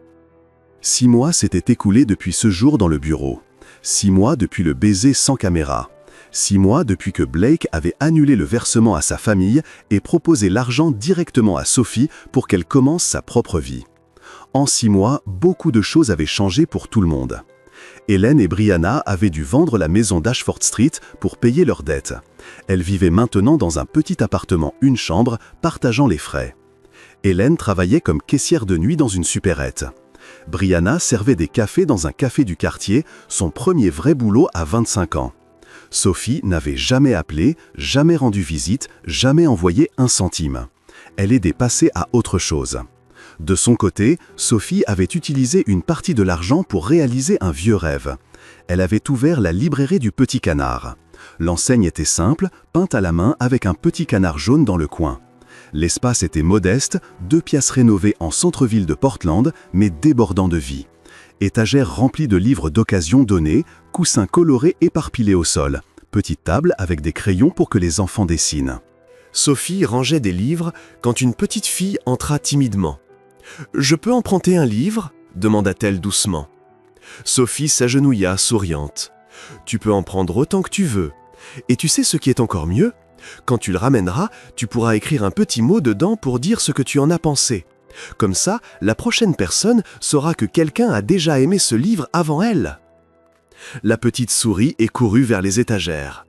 6 mois s'étaient écoulés depuis ce jour dans le bureau. 6 mois depuis le baiser sans caméra. 6 mois depuis que Blake avait annulé le versement à sa famille et proposé l'argent directement à Sophie pour qu'elle commence sa propre vie. En 6 mois, beaucoup de choses avaient changé pour tout le monde. Hélène et Brianna avaient dû vendre la maison d'Ashford Street pour payer leurs dettes. Elles vivaient maintenant dans un petit appartement, une chambre, partageant les frais. Hélène travaillait comme caissière de nuit dans une supérette. Brianna servait des cafés dans un café du quartier, son premier vrai boulot à 25 ans. Sophie n'avait jamais appelé, jamais rendu visite, jamais envoyé un centime. Elle aidait passer à autre chose. De son côté, Sophie avait utilisé une partie de l'argent pour réaliser un vieux rêve. Elle avait ouvert la librairie du Petit Canard. L'enseigne était simple, peinte à la main avec un petit canard jaune dans le coin. L'espace était modeste, 2 pièces rénovées en centre-ville de Portland, mais débordant de vie. Étagères remplies de livres d'occasion donnés, coussins colorés éparpillés au sol, petite table avec des crayons pour que les enfants dessinent. Sophie rangeait des livres quand une petite fille entra timidement. « Je peux emprunter un livre ?» demanda-t-elle doucement. Sophie s'agenouilla, souriante. « Tu peux en prendre autant que tu veux. Et tu sais ce qui est encore mieux ? Quand tu le ramèneras, tu pourras écrire un petit mot dedans pour dire ce que tu en as pensé. Comme ça, la prochaine personne saura que quelqu'un a déjà aimé ce livre avant elle. » La petite sourit et courut vers les étagères.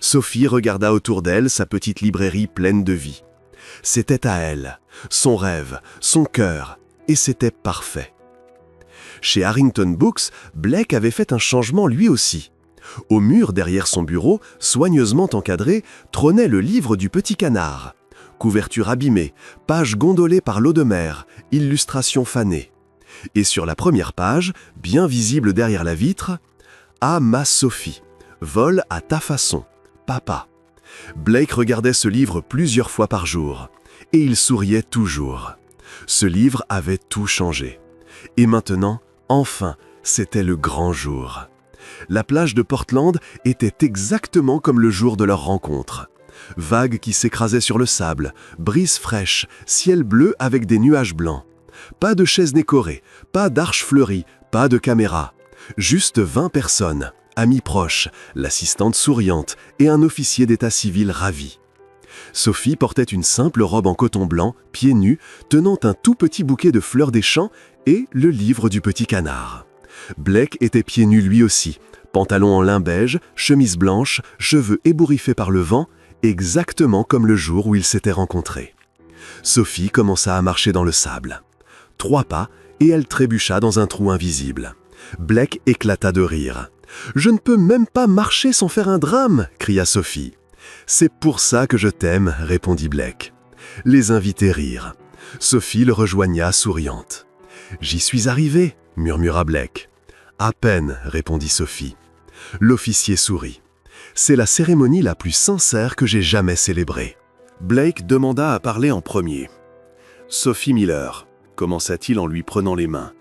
Sophie regarda autour d'elle sa petite librairie pleine de vie. C'était à elle, son rêve, son cœur, et c'était parfait. Chez Harrington Books, Blake avait fait un changement lui aussi. Au mur derrière son bureau, soigneusement encadré, trônait le livre du Petit Canard. Couverture abîmée, page gondolée par l'eau de mer, illustration fanée. Et sur la première page, bien visible derrière la vitre, « À ma Sophie, vole à ta façon, papa ». Blake regardait ce livre plusieurs fois par jour, et il souriait toujours. Ce livre avait tout changé. Et maintenant, enfin, c'était le grand jour. La plage de Portland était exactement comme le jour de leur rencontre. Vagues qui s'écrasaient sur le sable, brise fraîche, ciel bleu avec des nuages blancs. Pas de chaises décorées, pas d'arches fleuries, pas de caméra. Juste 20 personnes, amis proches, l'assistante souriante et un officier d'état civil ravi. Sophie portait une simple robe en coton blanc, pieds nus, tenant un tout petit bouquet de fleurs des champs et le livre du petit canard. Blake était pieds nus lui aussi, pantalon en lin beige, chemise blanche, cheveux ébouriffés par le vent, exactement comme le jour où ils s'étaient rencontrés. Sophie commença à marcher dans le sable. 3 pas, et elle trébucha dans un trou invisible. Blake éclata de rire. « Je ne peux même pas marcher sans faire un drame !» cria Sophie. « C'est pour ça que je t'aime !» répondit Blake. Les invités rirent. Sophie le rejoigna souriante. « J'y suis arrivée !» murmura Blake. « À peine !» répondit Sophie. L'officier sourit. « C'est la cérémonie la plus sincère que j'ai jamais célébrée. » Blake demanda à parler en premier. « Sophie Miller, commença-t-il en lui prenant les mains.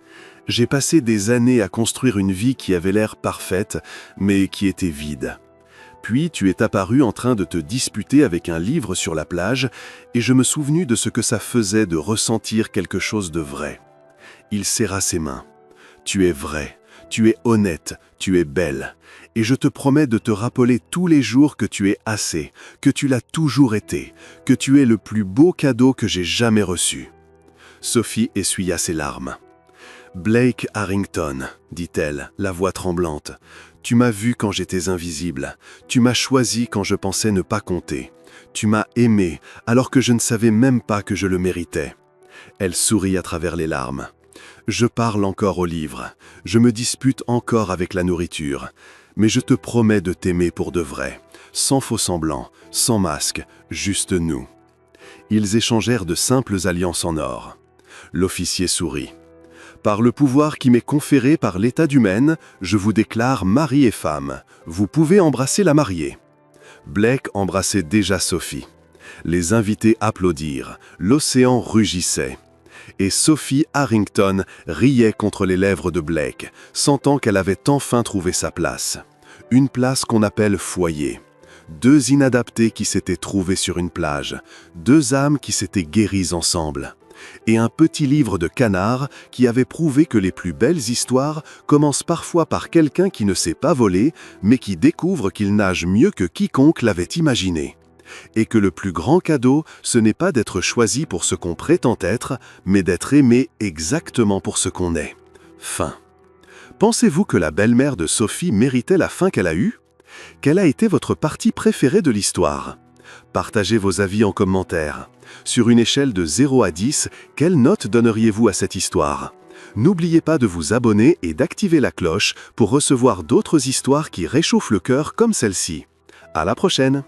J'ai passé des années à construire une vie qui avait l'air parfaite, mais qui était vide. Puis tu es apparu en train de te disputer avec un livre sur la plage, et je me souvenu de ce que ça faisait de ressentir quelque chose de vrai. Il serra ses mains. Tu es vrai, tu es honnête, tu es belle, et je te promets de te rappeler tous les jours que tu es assez, que tu l'as toujours été, que tu es le plus beau cadeau que j'ai jamais reçu. » Sophie essuya ses larmes. « Blake Harrington, dit-elle, la voix tremblante, tu m'as vu quand j'étais invisible, tu m'as choisi quand je pensais ne pas compter, tu m'as aimé alors que je ne savais même pas que je le méritais. » Elle sourit à travers les larmes. « Je parle encore au livre, je me dispute encore avec la nourriture, mais je te promets de t'aimer pour de vrai, sans faux semblant, sans masque, juste nous. » Ils échangèrent de simples alliances en or. L'officier sourit. « Par le pouvoir qui m'est conféré par l'état du Maine, je vous déclare mari et femme. Vous pouvez embrasser la mariée. » Blake embrassait déjà Sophie. Les invités applaudirent. L'océan rugissait. Et Sophie Harrington riait contre les lèvres de Blake, sentant qu'elle avait enfin trouvé sa place. Une place qu'on appelle foyer. 2 inadaptés qui s'étaient trouvés sur une plage. 2 âmes qui s'étaient guéries ensemble. Et un petit livre de canard qui avait prouvé que les plus belles histoires commencent parfois par quelqu'un qui ne sait pas voler, mais qui découvre qu'il nage mieux que quiconque l'avait imaginé. Et que le plus grand cadeau, ce n'est pas d'être choisi pour ce qu'on prétend être, mais d'être aimé exactement pour ce qu'on est. Fin. Pensez-vous que la belle-mère de Sophie méritait la fin qu'elle a eue? Quelle a été votre partie préférée de l'histoire? Partagez vos avis en commentaire. Sur une échelle de 0 à 10, quelle note donneriez-vous à cette histoire? N'oubliez pas de vous abonner et d'activer la cloche pour recevoir d'autres histoires qui réchauffent le cœur comme celle-ci. À la prochaine!